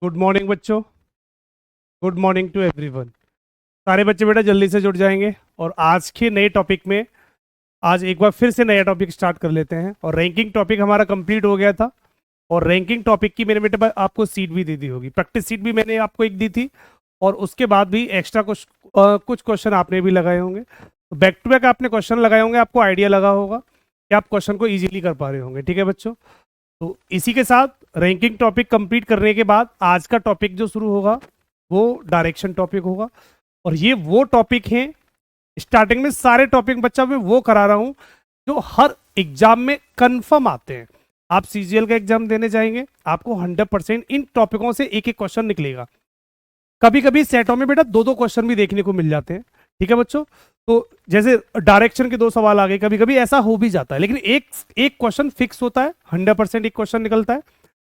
Good morning बच्चों। Good morning to everyone. सारे बच्चे बेटा जल्दी से जुड़ जाएंगे और आज के नए टॉपिक में आज एक बार फिर से नया टॉपिक स्टार्ट कर लेते हैं। और रैंकिंग टॉपिक हमारा कंप्लीट हो गया था और रैंकिंग टॉपिक की मेरे बेटे आपको सीट भी दे दी होगी, प्रैक्टिस सीट भी मैंने आपको एक दी थी और उसके बाद भी एक्स्ट्रा कुछ क्वेश्चन आपने भी लगाए होंगे। तो बैक टू बैक आपने क्वेश्चन लगाए होंगे, आपको आइडिया लगा होगा कि आप क्वेश्चन को ईजिली कर पा रहे होंगे। ठीक है बच्चों, तो इसी के साथ रैंकिंग टॉपिक कंप्लीट करने के बाद आज का टॉपिक जो शुरू होगा वो डायरेक्शन टॉपिक होगा। और ये वो टॉपिक हैं, स्टार्टिंग में सारे टॉपिक बच्चा मैं वो करा रहा हूं जो हर एग्जाम में कंफर्म आते हैं। आप सीजीएल का एग्जाम देने जाएंगे, आपको 100% इन टॉपिकों से एक एक क्वेश्चन निकलेगा। कभी कभी सेटों में बेटा दो दो क्वेश्चन भी देखने को मिल जाते हैं। ठीक है बच्चों, तो जैसे डायरेक्शन के दो सवाल आ गए, कभी कभी ऐसा हो भी जाता है, लेकिन एक एक क्वेश्चन फिक्स होता है, 100% एक क्वेश्चन निकलता है।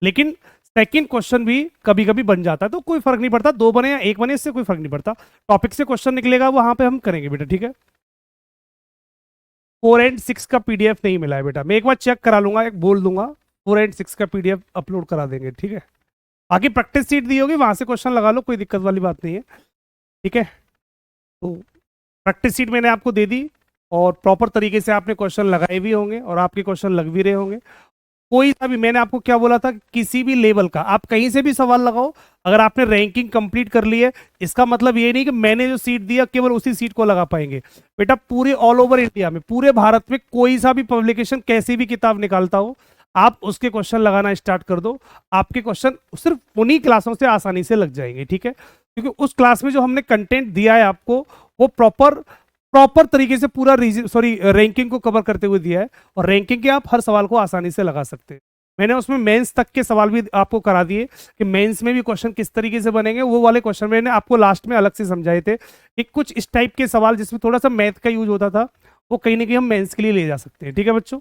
लेकिन सेकंड क्वेश्चन भी कभी कभी बन जाता है, तो कोई फर्क नहीं पड़ता, दो बने या एक बने इससे कोई फर्क नहीं पड़ता। टॉपिक से क्वेश्चन निकलेगा वहां पे हम करेंगे बेटा। ठीक है, 4 एंड 6 का पीडीएफ नहीं मिला है बेटा, मैं एक बार चेक करा लूंगा, एक बोल दूंगा 4 एंड 6 का पीडीएफ अपलोड करा देंगे। ठीक है, बाकी प्रैक्टिस सीट दी होगी, वहां से क्वेश्चन लगा लो, कोई दिक्कत वाली बात नहीं है। ठीक है, तो प्रैक्टिस सीट मैंने आपको दे दी और प्रॉपर तरीके से आपने क्वेश्चन लगाए भी होंगे और आपके क्वेश्चन लग भी रहे होंगे। कोई सा भी, मैंने आपको क्या बोला था, किसी भी लेवल का आप कहीं से भी सवाल लगाओ, अगर आपने रैंकिंग कंप्लीट कर ली है इसका मतलब ये नहीं कि मैंने जो सीट दिया केवल उसी सीट को लगा पाएंगे। बेटा पूरे ऑल ओवर इंडिया में, पूरे भारत में कोई सा भी पब्लिकेशन कैसी भी किताब निकालता हो, आप उसके क्वेश्चन लगाना स्टार्ट कर दो, आपके क्वेश्चन सिर्फ उन्हीं क्लासों से आसानी से लग जाएंगे। ठीक है, क्योंकि उस क्लास में जो हमने कंटेंट दिया है आपको वो प्रॉपर प्रॉपर तरीके से पूरा रैंकिंग को कवर करते हुए दिया है और रैंकिंग के आप हर सवाल को आसानी से लगा सकते हैं। मैंने उसमें मेंस तक के सवाल भी आपको करा दिए कि मेंस में भी क्वेश्चन किस तरीके से बनेंगे, वो वाले क्वेश्चन मैंने आपको लास्ट में अलग से समझाए थे कि कुछ इस टाइप के सवाल जिसमें थोड़ा सा मैथ का यूज होता था वो कहीं ना कहीं हम मेंस के लिए ले जा सकते हैं। ठीक है बच्चों,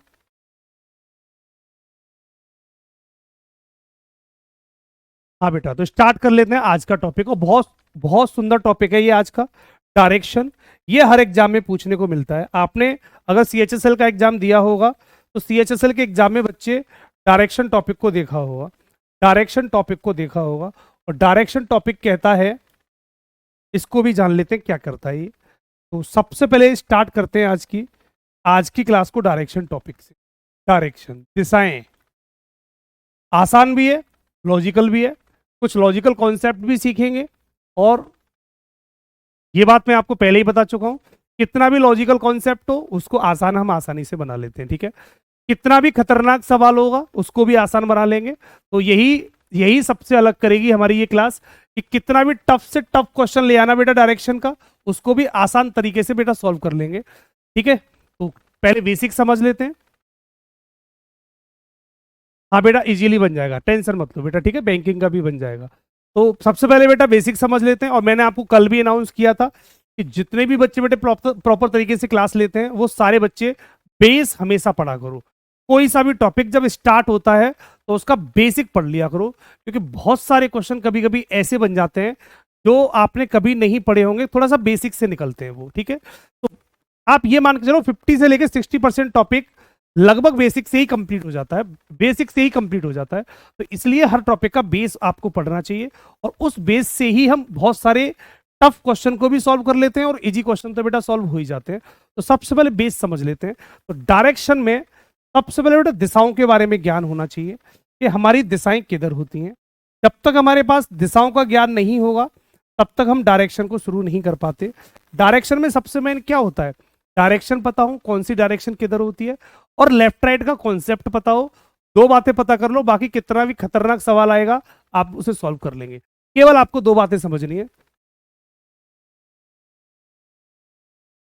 हाँ बेटा, तो स्टार्ट कर लेते हैं आज का टॉपिक। और बहुत बहुत सुंदर टॉपिक है ये आज का, डायरेक्शन। ये हर एग्जाम में पूछने को मिलता है। आपने अगर सीएचएसएल का एग्जाम दिया होगा तो सीएचएसएल के एग्जाम में बच्चे डायरेक्शन टॉपिक को देखा होगा, डायरेक्शन टॉपिक को देखा होगा। और डायरेक्शन टॉपिक कहता है, इसको भी जान लेते हैं क्या करता है ये। तो सबसे पहले स्टार्ट करते हैं आज की क्लास को डायरेक्शन टॉपिक से। डायरेक्शन, दिशाएं, आसान भी है, लॉजिकल भी है, कुछ लॉजिकल कॉन्सेप्ट भी सीखेंगे। और ये बात मैं आपको पहले ही बता चुका हूं, कितना भी लॉजिकल कॉन्सेप्ट हो उसको आसान हम आसानी से बना लेते हैं। ठीक है, कितना भी खतरनाक सवाल होगा उसको भी आसान बना लेंगे। तो यही यही सबसे अलग करेगी हमारी ये क्लास कि कितना भी टफ से टफ क्वेश्चन ले आना बेटा डायरेक्शन का, उसको भी आसान तरीके से बेटा सॉल्व कर लेंगे। ठीक है, तो पहले बेसिक समझ लेते हैं। हाँ बेटा, इजीली बन जाएगा, टेंशन मत लो बेटा। ठीक है, बैंकिंग का भी बन जाएगा। तो सबसे पहले बेटा बेसिक समझ लेते हैं। और मैंने आपको कल भी अनाउंस किया था कि जितने भी बच्चे बेटे प्रॉपर तरीके से क्लास लेते हैं वो सारे बच्चे बेस हमेशा पढ़ा करो। कोई सा भी टॉपिक जब स्टार्ट होता है तो उसका बेसिक पढ़ लिया करो, क्योंकि बहुत सारे क्वेश्चन कभी कभी ऐसे बन जाते हैं जो आपने कभी नहीं पढ़े होंगे, थोड़ा सा बेसिक से निकलते हैं वो। ठीक है, तो आप ये मान के चलो 50 से लेकर 60% टॉपिक लगभग बेसिक से ही कंप्लीट हो जाता है, बेसिक से ही कंप्लीट हो जाता है। तो इसलिए हर टॉपिक का बेस आपको पढ़ना चाहिए और उस बेस से ही हम बहुत सारे टफ क्वेश्चन को भी सॉल्व कर लेते हैं और इजी क्वेश्चन तो बेटा सॉल्व हो ही जाते हैं। तो सबसे पहले बेस समझ लेते हैं। तो डायरेक्शन में सबसे पहले बेटा दिशाओं के बारे में ज्ञान होना चाहिए कि हमारी दिशाएं किधर होती हैं। जब तक हमारे पास दिशाओं का ज्ञान नहीं होगा तब तक हम डायरेक्शन को शुरू नहीं कर पाते। डायरेक्शन में सबसे मेन क्या होता है, डायरेक्शन पता हो कौन सी डायरेक्शन किधर होती है और लेफ्ट राइट का कॉन्सेप्ट पता हो, दो बातें पता कर लो, बाकी कितना भी खतरनाक सवाल आएगा आप उसे सॉल्व कर लेंगे। केवल आपको दो बातें समझनी है।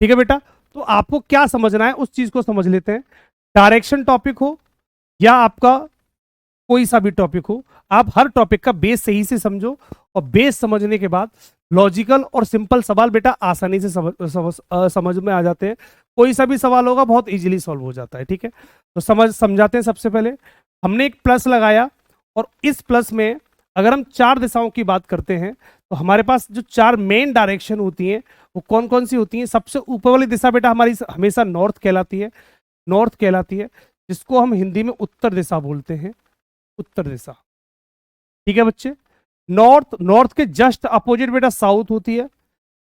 ठीक है बेटा, तो आपको क्या समझना है उस चीज को समझ लेते हैं। डायरेक्शन टॉपिक हो या आपका कोई सा भी टॉपिक हो, आप हर टॉपिक का बेस सही से समझो और बेस समझने के बाद लॉजिकल और सिंपल सवाल बेटा आसानी से समझ में आ जाते हैं। कोई सा भी सवाल होगा बहुत इजीली सॉल्व हो जाता है। ठीक है, तो समझाते हैं। सबसे पहले हमने एक प्लस लगाया और इस प्लस में अगर हम चार दिशाओं की बात करते हैं तो हमारे पास जो चार मेन डायरेक्शन होती हैं वो कौन कौन सी होती हैं। सबसे ऊपर वाली दिशा बेटा हमारी हमेशा नॉर्थ कहलाती है, नॉर्थ कहलाती है, जिसको हम हिंदी में उत्तर दिशा बोलते हैं, उत्तर दिशा। ठीक है बच्चे, नॉर्थ, नॉर्थ के जस्ट अपोजिट बेटा साउथ होती है,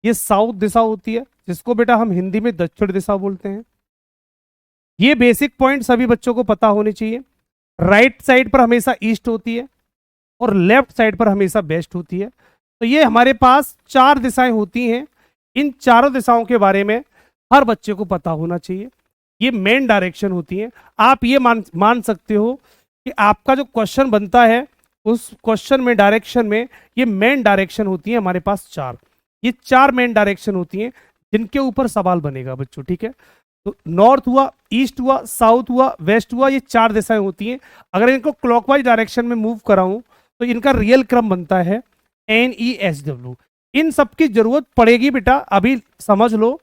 ये साउथ दिशा होती है, जिसको बेटा हम हिंदी में दक्षिण दिशा बोलते हैं। ये बेसिक पॉइंट सभी बच्चों को पता होने चाहिए। राइट साइड पर हमेशा ईस्ट होती है और लेफ्ट साइड पर हमेशा वेस्ट होती है। तो ये हमारे पास चार दिशाएं होती हैं। इन चारों दिशाओं के बारे में हर बच्चे को पता होना चाहिए। ये मेन डायरेक्शन होती है। आप ये मान सकते हो कि आपका जो क्वेश्चन बनता है उस क्वेश्चन में डायरेक्शन में ये मेन डायरेक्शन होती है हमारे पास चार। ये चार मेन डायरेक्शन होती हैं जिनके ऊपर सवाल बनेगा बच्चों, ठीक है। तो नॉर्थ हुआ, ईस्ट हुआ, साउथ हुआ, वेस्ट हुआ, ये चार दिशाएं होती हैं। अगर इनको क्लॉकवाइज डायरेक्शन में मूव कराऊं तो इनका रियल क्रम बनता है NESW। इन सब की जरूरत पड़ेगी बेटा, अभी समझ लो।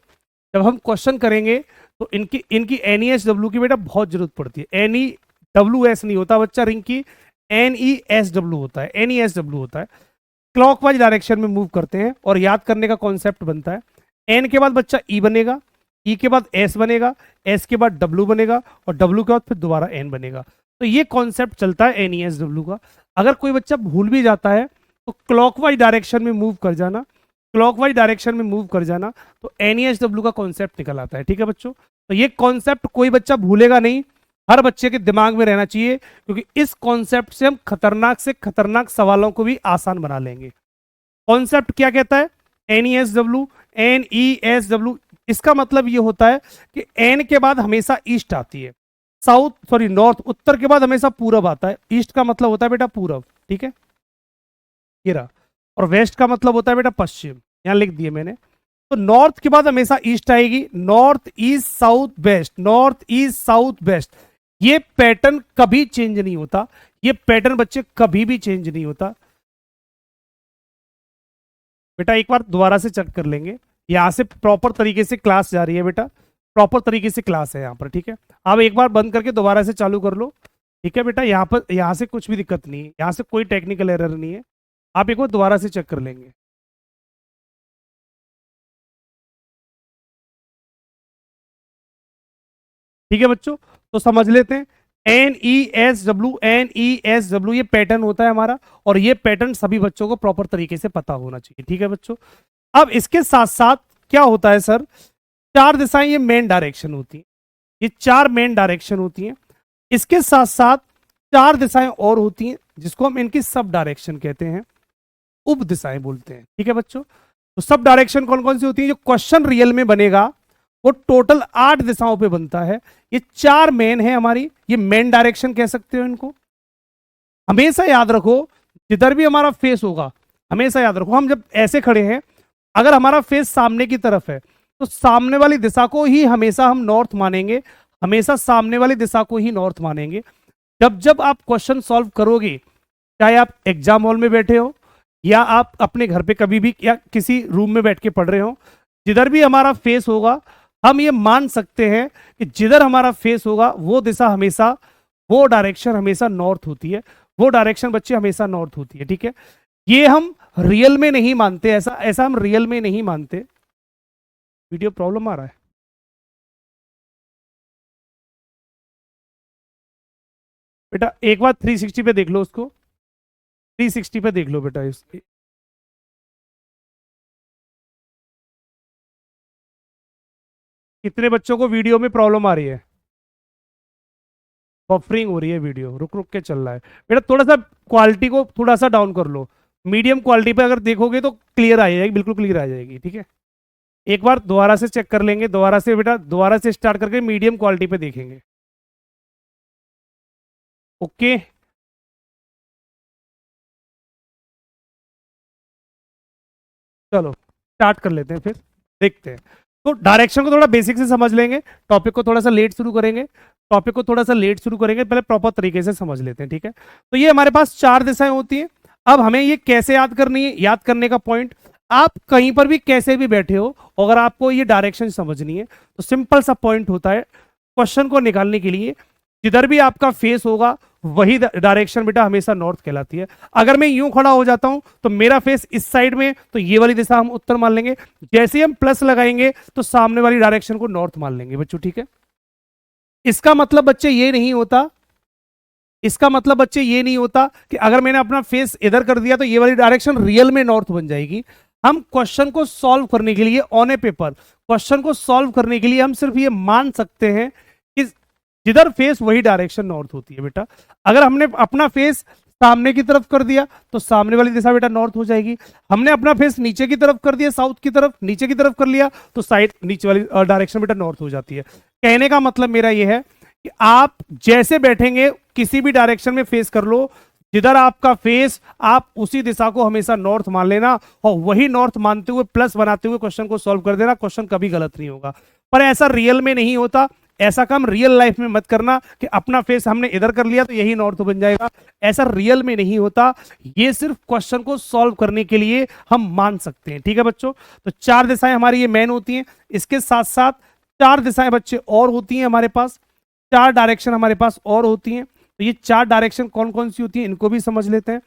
जब हम क्वेश्चन करेंगे तो इनकी इनकी NESW की बेटा बहुत जरूरत पड़ती है। NEWS नहीं होता बच्चा रिंग की, NESW होता है, NESW होता है। क्लॉकवाइज डायरेक्शन में मूव करते हैं और याद करने का कॉन्सेप्ट बनता है। N के बाद बच्चा E बनेगा, E के बाद S बनेगा, S के बाद W बनेगा और W के बाद फिर दोबारा N बनेगा। तो ये कॉन्सेप्ट चलता है NESW का। अगर कोई बच्चा भूल भी जाता है तो क्लॉकवाइज डायरेक्शन में मूव कर जाना, क्लॉकवाइज डायरेक्शन में मूव कर जाना तो NESW का कॉन्सेप्ट निकल आता है, ठीक है बच्चों। तो ये कॉन्सेप्ट कोई बच्चा भूलेगा नहीं, हर बच्चे के दिमाग में रहना चाहिए, क्योंकि इस कॉन्सेप्ट से हम खतरनाक से खतरनाक सवालों को भी आसान बना लेंगे। कॉन्सेप्ट क्या कहता है? NESW। इसका मतलब ये होता है कि N के बाद हमेशा ईस्ट आती है, नॉर्थ, उत्तर के बाद हमेशा पूरब आता है। ईस्ट का मतलब होता है बेटा पूरब, ठीक है, ये रहा। और वेस्ट का मतलब होता है बेटा पश्चिम, यहां लिख दिए मैंने। तो नॉर्थ के बाद हमेशा ईस्ट आएगी, north east south west, north east south west. ये पैटर्न कभी चेंज नहीं होता, ये पैटर्न बच्चे कभी भी चेंज नहीं होता बेटा। एक बार दोबारा से चेक कर लेंगे, यहां से प्रॉपर तरीके से क्लास जा रही है बेटा, प्रॉपर तरीके से क्लास है यहाँ पर, ठीक है। आप एक बार बंद करके दोबारा से चालू कर लो, ठीक है बेटा। यहाँ पर यहाँ से कुछ भी दिक्कत नहीं है, यहाँ से कोई टेक्निकल एरर नहीं है। आप एक बार दोबारा से चेक कर लेंगे। ठीक है बच्चों, तो समझ लेते हैं। NESW ये पैटर्न होता है हमारा, और ये पैटर्न सभी बच्चों को प्रॉपर तरीके से पता होना चाहिए, ठीक है बच्चों। अब इसके साथ साथ क्या होता है सर, चार दिशाएं ये मेन डायरेक्शन होती है, ये चार मेन डायरेक्शन होती हैं। इसके साथ साथ चार दिशाएं और होती हैं जिसको हम इनकी सब डायरेक्शन कहते हैं, उप दिशाएं बोलते हैं, ठीक है बच्चों। तो सब डायरेक्शन कौन कौन सी होती है? जो क्वेश्चन रियल में बनेगा वो टोटल 8 दिशाओं पे बनता है। ये चार मेन है हमारी, ये मेन डायरेक्शन कह सकते हो इनको। हमेशा याद रखो, जिधर भी हमारा फेस होगा, हमेशा याद रखो, हम जब ऐसे खड़े हैं, अगर हमारा फेस सामने की तरफ है तो सामने वाली दिशा को ही हमेशा हम नॉर्थ मानेंगे, हमेशा सामने वाली दिशा को ही नॉर्थ मानेंगे। जब जब आप क्वेश्चन सॉल्व करोगे, चाहे आप एग्जाम हॉल में बैठे हो या आप अपने घर पे कभी भी या किसी रूम में बैठ के पढ़ रहे हो, जिधर भी हमारा फेस होगा हम ये मान सकते हैं कि जिधर हमारा फेस होगा वो दिशा हमेशा, वो डायरेक्शन हमेशा नॉर्थ होती है, वो डायरेक्शन बच्चे हमेशा नॉर्थ होती है, ठीक है। ये हम रियल में नहीं मानते, ऐसा ऐसा हम रियल में नहीं मानते। वीडियो प्रॉब्लम आ रहा है बेटा, एक बार 360 पे देख लो उसको, 360 पे देख लो बेटा इसकी। कितने बच्चों को वीडियो में प्रॉब्लम आ रही है? बफरिंग हो रही है, वीडियो रुक रुक के चल रहा है बेटा। थोड़ा सा क्वालिटी को थोड़ा सा डाउन कर लो, मीडियम क्वालिटी पे अगर देखोगे तो क्लियर आ जाएगी, बिल्कुल क्लियर आ जाएगी, ठीक है। एक बार दोबारा से चेक कर लेंगे, दोबारा से बेटा, दोबारा से स्टार्ट करके मीडियम क्वालिटी पे देखेंगे। ओके, चलो स्टार्ट कर लेते हैं, फिर देखते हैं। तो डायरेक्शन को थोड़ा बेसिक से समझ लेंगे, टॉपिक को थोड़ा सा लेट शुरू करेंगे, टॉपिक को थोड़ा सा लेट शुरू करेंगे, पहले प्रॉपर तरीके से समझ लेते हैं, ठीक है। तो ये हमारे पास चार दिशाएं होती हैं। अब हमें ये कैसे याद करनी है? याद करने का पॉइंट, आप कहीं पर भी कैसे भी बैठे हो, अगर आपको ये डायरेक्शन समझनी है तो सिंपल सा पॉइंट होता है, क्वेश्चन को निकालने के लिए जिधर भी आपका फेस होगा वही डायरेक्शन बेटा हमेशा नॉर्थ कहलाती है। अगर मैं यूं खड़ा हो जाता हूं तो मेरा फेस इस साइड में, तो ये वाली दिशा हम उत्तर मान लेंगे। जैसे ही हम प्लस लगाएंगे तो सामने वाली डायरेक्शन को नॉर्थ मान लेंगे बच्चों, ठीक है। इसका मतलब बच्चे ये नहीं होता, इसका मतलब बच्चे ये नहीं होता कि अगर मैंने अपना फेस इधर कर दिया तो ये वाली डायरेक्शन रियल में नॉर्थ बन जाएगी। हम क्वेश्चन को सॉल्व करने के लिए ऑन ए पेपर, क्वेश्चन को सॉल्व करने के लिए हम सिर्फ ये मान सकते हैं कि जिधर फेस वही डायरेक्शन नॉर्थ होती है बेटा। अगर हमने अपना फेस सामने की तरफ कर दिया तो सामने वाली दिशा बेटा नॉर्थ हो जाएगी। हमने अपना फेस नीचे की तरफ कर दिया, साउथ की तरफ, नीचे की तरफ कर लिया तो साइड नीचे वाली डायरेक्शन बेटा नॉर्थ हो जाती है। कहने का मतलब मेरा यह है कि आप जैसे बैठेंगे किसी भी डायरेक्शन में फेस कर लो, जिधर आपका फेस आप उसी दिशा को हमेशा नॉर्थ मान लेना और वही नॉर्थ मानते हुए प्लस बनाते हुए क्वेश्चन को सॉल्व कर देना, क्वेश्चन कभी गलत नहीं होगा। पर ऐसा रियल में नहीं होता। ऐसा काम रियल लाइफ में मत करना कि अपना फेस हमने इधर कर लिया तो यही नॉर्थ बन जाएगा, ऐसा रियल में नहीं होता। ये सिर्फ क्वेश्चन को सॉल्व करने के लिए हम मान सकते हैं, ठीक है बच्चों। तो 4 दिशाएं हमारी ये मेन होती हैं। इसके साथ साथ 4 दिशाएं बच्चे और होती हैं हमारे पास, 4 डायरेक्शन हमारे पास और होती हैं। तो ये 4 डायरेक्शन कौन कौन सी होती हैं इनको भी समझ लेते हैं।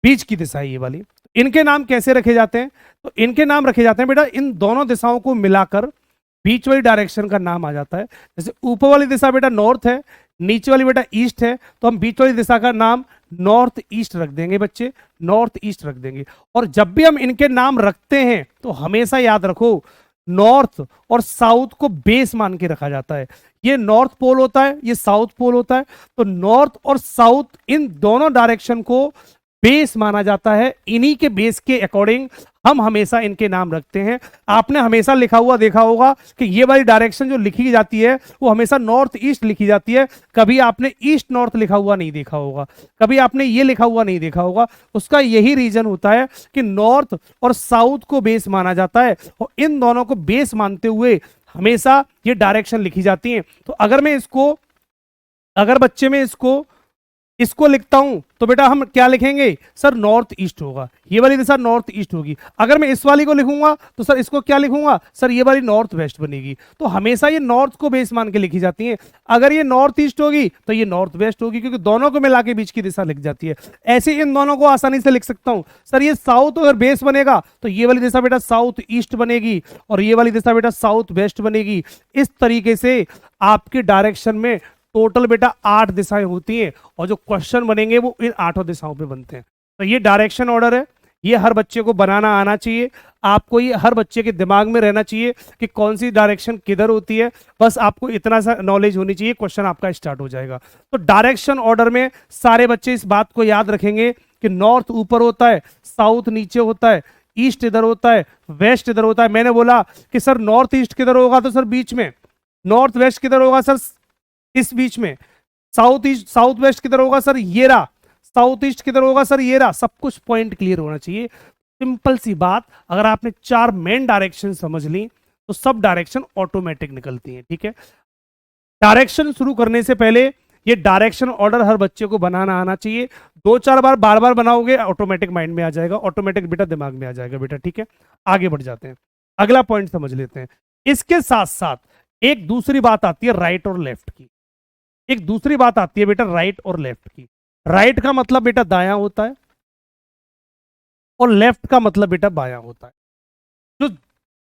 बीच की दिशा ये वाली, इनके नाम कैसे रखे जाते हैं? तो इनके नाम रखे जाते हैं बेटा, इन दोनों दिशाओं को मिलाकर बीच वाली डायरेक्शन का नाम आ जाता है। जैसे ऊपर वाली दिशा बेटा नॉर्थ है, नीचे वाली बेटा ईस्ट है, तो हम बीच वाली दिशा का नाम नॉर्थ ईस्ट रख देंगे बच्चे, नॉर्थ ईस्ट रख देंगे। और जब भी हम इनके नाम रखते हैं तो हमेशा याद रखो नॉर्थ और साउथ को बेस मान के रखा जाता है। ये नॉर्थ पोल होता है, ये साउथ पोल होता है, तो नॉर्थ और साउथ इन दोनों डायरेक्शन को बेस माना जाता है। इन्हीं के बेस के अकॉर्डिंग हम हमेशा इनके नाम रखते हैं। आपने हमेशा लिखा हुआ देखा होगा कि ये वाली डायरेक्शन जो लिखी जाती है वो हमेशा नॉर्थ ईस्ट लिखी जाती है, कभी आपने ईस्ट नॉर्थ लिखा हुआ नहीं देखा होगा, कभी आपने ये लिखा हुआ नहीं देखा होगा। उसका यही रीजन होता है कि नॉर्थ और साउथ को बेस माना जाता है और इन दोनों को बेस मानते हुए हमेशा ये डायरेक्शन लिखी जाती है। तो अगर बच्चे में इसको लिखता हूं तो बेटा हम क्या लिखेंगे सर, नॉर्थ ईस्ट होगा, ये वाली दिशा नॉर्थ ईस्ट होगी। अगर मैं इस वाली को लिखूंगा तो सर इसको क्या लिखूंगा सर, ये वाली नॉर्थ वेस्ट बनेगी। तो हमेशा ये नॉर्थ को बेस मान के लिखी जाती है। अगर ये नॉर्थ ईस्ट होगी तो ये नॉर्थ वेस्ट होगी, क्योंकि दोनों को मिला के बीच की दिशा लिख जाती है। ऐसे इन दोनों को आसानी से लिख सकता हूं, सर ये साउथ अगर बेस बनेगा तो ये वाली दिशा बेटा साउथ ईस्ट बनेगी और ये वाली दिशा बेटा साउथ वेस्ट बनेगी। इस तरीके से आपके डायरेक्शन में टोटल बेटा 8 दिशाएं होती हैं और जो क्वेश्चन बनेंगे वो इन 8 दिशाओं पे बनते हैं। तो ये डायरेक्शन ऑर्डर है, ये हर बच्चे को बनाना आना चाहिए। आपको ये हर बच्चे के दिमाग में रहना चाहिए कि कौन सी डायरेक्शन किधर होती है, बस आपको इतना सा नॉलेज होनी चाहिए, क्वेश्चन आपका स्टार्ट हो जाएगा। तो डायरेक्शन ऑर्डर में सारे बच्चे इस बात को याद रखेंगे कि नॉर्थ ऊपर होता है, साउथ नीचे होता है, ईस्ट इधर होता है, वेस्ट इधर होता है। मैंने बोला कि सर नॉर्थ ईस्ट किधर होगा, तो सर बीच में, नॉर्थ वेस्ट किधर होगा सर इस बीच में, साउथ ईस्ट साउथ वेस्ट किधर होगा सर ये रहा, साउथ ईस्ट किधर होगा सर ये रहा। सब कुछ पॉइंट क्लियर होना चाहिए। सिंपल सी बात, अगर आपने 4 मेन डायरेक्शन समझ ली तो सब डायरेक्शन ऑटोमेटिक निकलती है, ठीक है। डायरेक्शन शुरू करने से पहले ये डायरेक्शन ऑर्डर हर बच्चे को बनाना आना चाहिए। 2-4 बार बार बार बनाओगे ऑटोमेटिक माइंड में आ जाएगा, ऑटोमेटिक बेटा दिमाग में आ जाएगा बेटा, ठीक है। आगे बढ़ जाते हैं, अगला पॉइंट समझ लेते हैं। इसके साथ साथ एक दूसरी बात आती है राइट और लेफ्ट की, एक दूसरी बात आती है बेटा राइट और लेफ्ट की। राइट का मतलब बेटा दायां होता है और लेफ्ट का मतलब बेटा बायां होता है। जो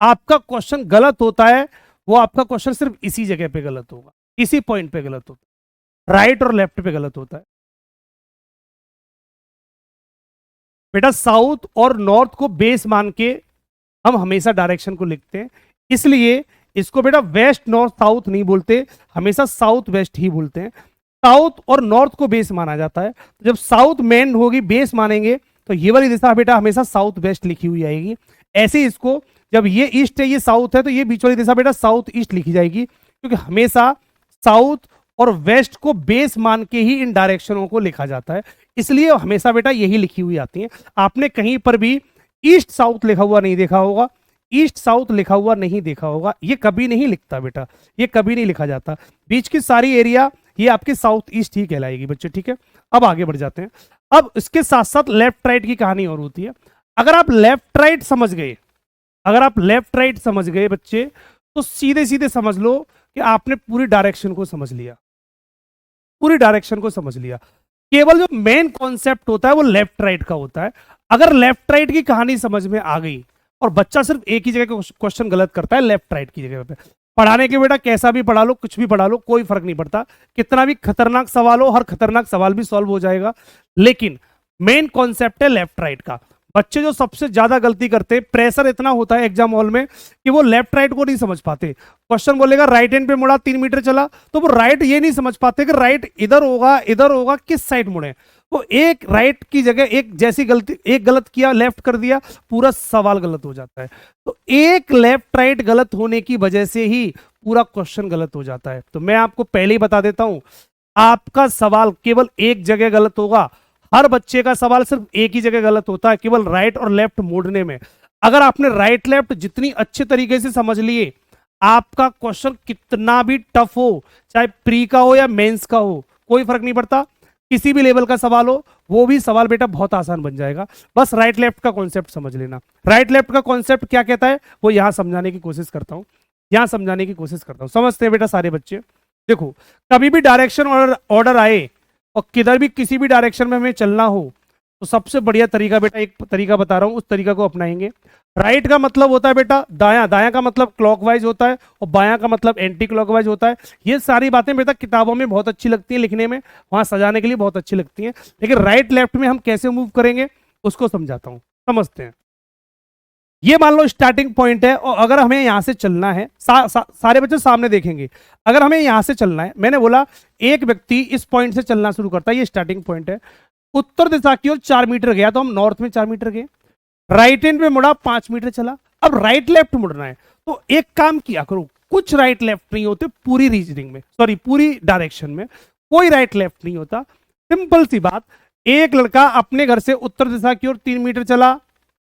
आपका क्वेश्चन गलत होता है वो आपका क्वेश्चन सिर्फ इसी जगह पे गलत होगा, इसी पॉइंट पे गलत होता है, राइट और लेफ्ट पे गलत होता है। बेटा साउथ और नॉर्थ को बेस मान के हम हमेशा डायरेक्शन को लिखते हैं, इसलिए इसको बेटा वेस्ट नॉर्थ साउथ नहीं बोलते, हमेशा साउथ वेस्ट ही बोलते हैं। साउथ और नॉर्थ को बेस माना जाता है। जब साउथ मेन होगी, बेस मानेंगे, तो ये वाली दिशा बेटा हमेशा साउथ वेस्ट लिखी हुई आएगी। ऐसे इसको, जब ये ईस्ट है ये साउथ है, तो ये बीच वाली दिशा बेटा साउथ ईस्ट लिखी जाएगी, क्योंकि हमेशा साउथ और वेस्ट को बेस मान के ही इन डायरेक्शनों को लिखा जाता है, इसलिए हमेशा बेटा यही लिखी हुई आती है। आपने कहीं पर भी ईस्ट साउथ लिखा हुआ नहीं देखा होगा, ईस्ट साउथ लिखा हुआ नहीं देखा होगा, ये कभी नहीं लिखता बेटा, ये कभी नहीं लिखा जाता। बीच की सारी एरिया ये आपके साउथ ईस्ट ही कहलाएगी बच्चे, ठीक है। अब आगे बढ़ जाते हैं। अब इसके साथ साथ लेफ्ट राइट की कहानी और होती है। अगर आप लेफ्ट राइट समझ गए, अगर आप लेफ्ट राइट समझ गए बच्चे, तो सीधे सीधे समझ लो कि आपने पूरी डायरेक्शन को समझ लिया, पूरी डायरेक्शन को समझ लिया। केवल जो मेन कॉन्सेप्ट होता है वो लेफ्ट राइट का होता है। अगर लेफ्ट राइट की कहानी समझ में आ गई और बच्चा सिर्फ एक ही जगह क्वेश्चन गलत करता है लेफ्ट राइट की जगह पे, पढ़ाने के बेटा कैसा भी पढ़ा लो, कुछ भी पढ़ा लो, कोई फर्क नहीं पड़ता, कितना भी खतरनाक सवाल हो, हर खतरनाक सवाल भी सॉल्व हो जाएगा। लेकिन मेन कॉन्सेप्ट है लेफ्ट राइट का। बच्चे जो सबसे ज्यादा गलती करते हैं, प्रेशर इतना होता है एग्जाम हॉल में कि वो लेफ्ट राइट को नहीं समझ पाते। क्वेश्चन बोलेगा राइट हैंड पे मुड़ा 3 मीटर चला, तो वो राइट ये नहीं समझ पाते कि राइट इधर होगा, किस साइड मुड़े। वो एक राइट की जगह एक जैसी गलती, एक गलत किया, लेफ्ट कर दिया, पूरा सवाल गलत हो जाता है। तो एक लेफ्ट राइट गलत होने की वजह से ही पूरा क्वेश्चन गलत हो जाता है। तो मैं आपको पहले ही बता देता हूं, आपका सवाल केवल एक जगह गलत होगा। हर बच्चे का सवाल सिर्फ एक ही जगह गलत होता है, केवल राइट और लेफ्ट मोड़ने में। अगर आपने राइट लेफ्ट जितनी अच्छे तरीके से समझ लिए, आपका क्वेश्चन कितना भी टफ हो, चाहे प्री का हो या मेंस का हो, कोई फर्क नहीं पड़ता, किसी भी लेवल का सवाल हो, वो भी सवाल बेटा बहुत आसान बन जाएगा। बस राइट लेफ्ट का कॉन्सेप्ट समझ लेना। राइट लेफ्ट का कॉन्सेप्ट क्या कहता है, वो यहां समझाने की कोशिश करता हूं, समझते हैं बेटा सारे बच्चे। देखो, कभी भी डायरेक्शन ऑर्डर आए और किधर भी किसी भी डायरेक्शन में हमें चलना हो, तो सबसे बढ़िया तरीका बेटा, एक तरीका बता रहा हूं, उस तरीका को अपनाएंगे। राइट का मतलब होता है बेटा दायां, दायां का मतलब क्लॉकवाइज होता है, और बायां का मतलब एंटी क्लॉकवाइज होता है। ये सारी बातें बेटा किताबों में बहुत अच्छी लगती हैं लिखने में, वहां सजाने के लिए बहुत अच्छी लगती हैं, लेकिन राइट लेफ्ट में हम कैसे मूव करेंगे उसको समझाता हूं, समझते हैं। ये मान लो स्टार्टिंग पॉइंट है, और अगर हमें यहां से चलना है, सारे बच्चे सामने देखेंगे, अगर हमें यहां से चलना है, मैंने बोला एक व्यक्ति इस पॉइंट से चलना शुरू करता है, ये स्टार्टिंग पॉइंट है, उत्तर दिशा की ओर 4 मीटर गया, तो हम नॉर्थ में 4 मीटर गए, राइट हैंड में मुड़ा 5 मीटर चला, अब राइट लेफ्ट मुड़ना है। तो एक काम किया करो, कुछ राइट लेफ्ट नहीं होते पूरी रीजनिंग में, सॉरी पूरी डायरेक्शन में कोई राइट लेफ्ट नहीं होता। सिंपल सी बात, एक लड़का अपने घर से उत्तर दिशा की ओर 3 मीटर चला,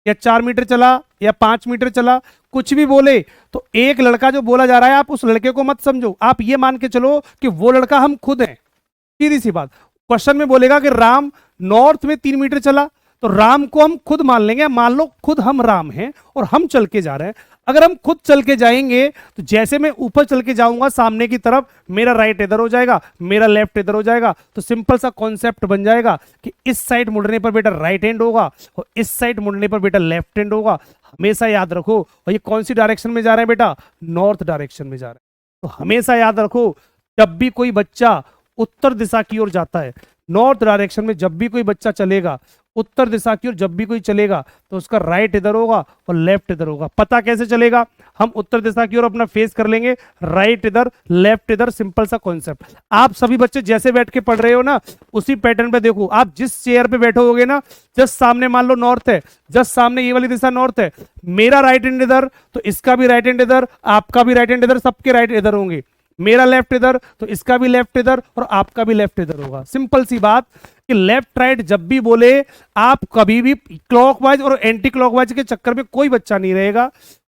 या 4 मीटर चला, या 5 मीटर चला, कुछ भी बोले, तो एक लड़का जो बोला जा रहा है, आप उस लड़के को मत समझो, आप ये मान के चलो कि वो लड़का हम खुद हैं। सीधी सी बात, क्वेश्चन में बोलेगा कि राम नॉर्थ में 3 मीटर चला, तो राम को हम खुद मान लेंगे, मान लो खुद हम राम हैं और हम चल के जा रहे हैं। अगर हम खुद चल के जाएंगे, तो जैसे मैं ऊपर चल के जाऊंगा सामने की तरफ, मेरा राइट इधर हो जाएगा, मेरा लेफ्ट इधर हो जाएगा, तो सिंपल सा कॉन्सेप्ट बन जाएगा कि इस साइड मुड़ने पर बेटा राइट हैंड होगा, और इस साइड मुड़ने पर बेटा लेफ्ट हैंड होगा। हमेशा याद रखो, और ये कौन सी डायरेक्शन में जा रहे हैं बेटा, नॉर्थ डायरेक्शन में जा रहे हैं। तो हमेशा याद रखो, जब भी कोई बच्चा उत्तर दिशा की ओर जाता है, नॉर्थ डायरेक्शन में जब भी कोई बच्चा चलेगा, उत्तर दिशा की ओर जब भी कोई चलेगा, तो उसका राइट इधर होगा और लेफ्ट इधर होगा। पता कैसे चलेगा, हम उत्तर दिशा की ओर अपना फेस कर लेंगे, राइट इधर लेफ्ट इधर, सिंपल सा कॉन्सेप्ट। आप सभी बच्चे जैसे बैठ के पढ़ रहे हो ना, उसी पैटर्न पे देखो, आप जिस चेयर पे बैठे होगे ना, जस्ट सामने मान लो नॉर्थ है, जस्ट सामने ये वाली दिशा नॉर्थ है, मेरा राइट हैंड इधर, तो इसका भी राइट हैंड इधर, आपका भी राइट हैंड इधर, सबके राइट इधर होंगे। मेरा लेफ्ट इधर, तो इसका भी लेफ्ट इधर, और आपका भी लेफ्ट इधर होगा। सिंपल सी बात कि लेफ्ट राइट जब भी बोले, आप कभी भी क्लॉकवाइज और एंटी क्लॉकवाइज के चक्कर में कोई बच्चा नहीं रहेगा।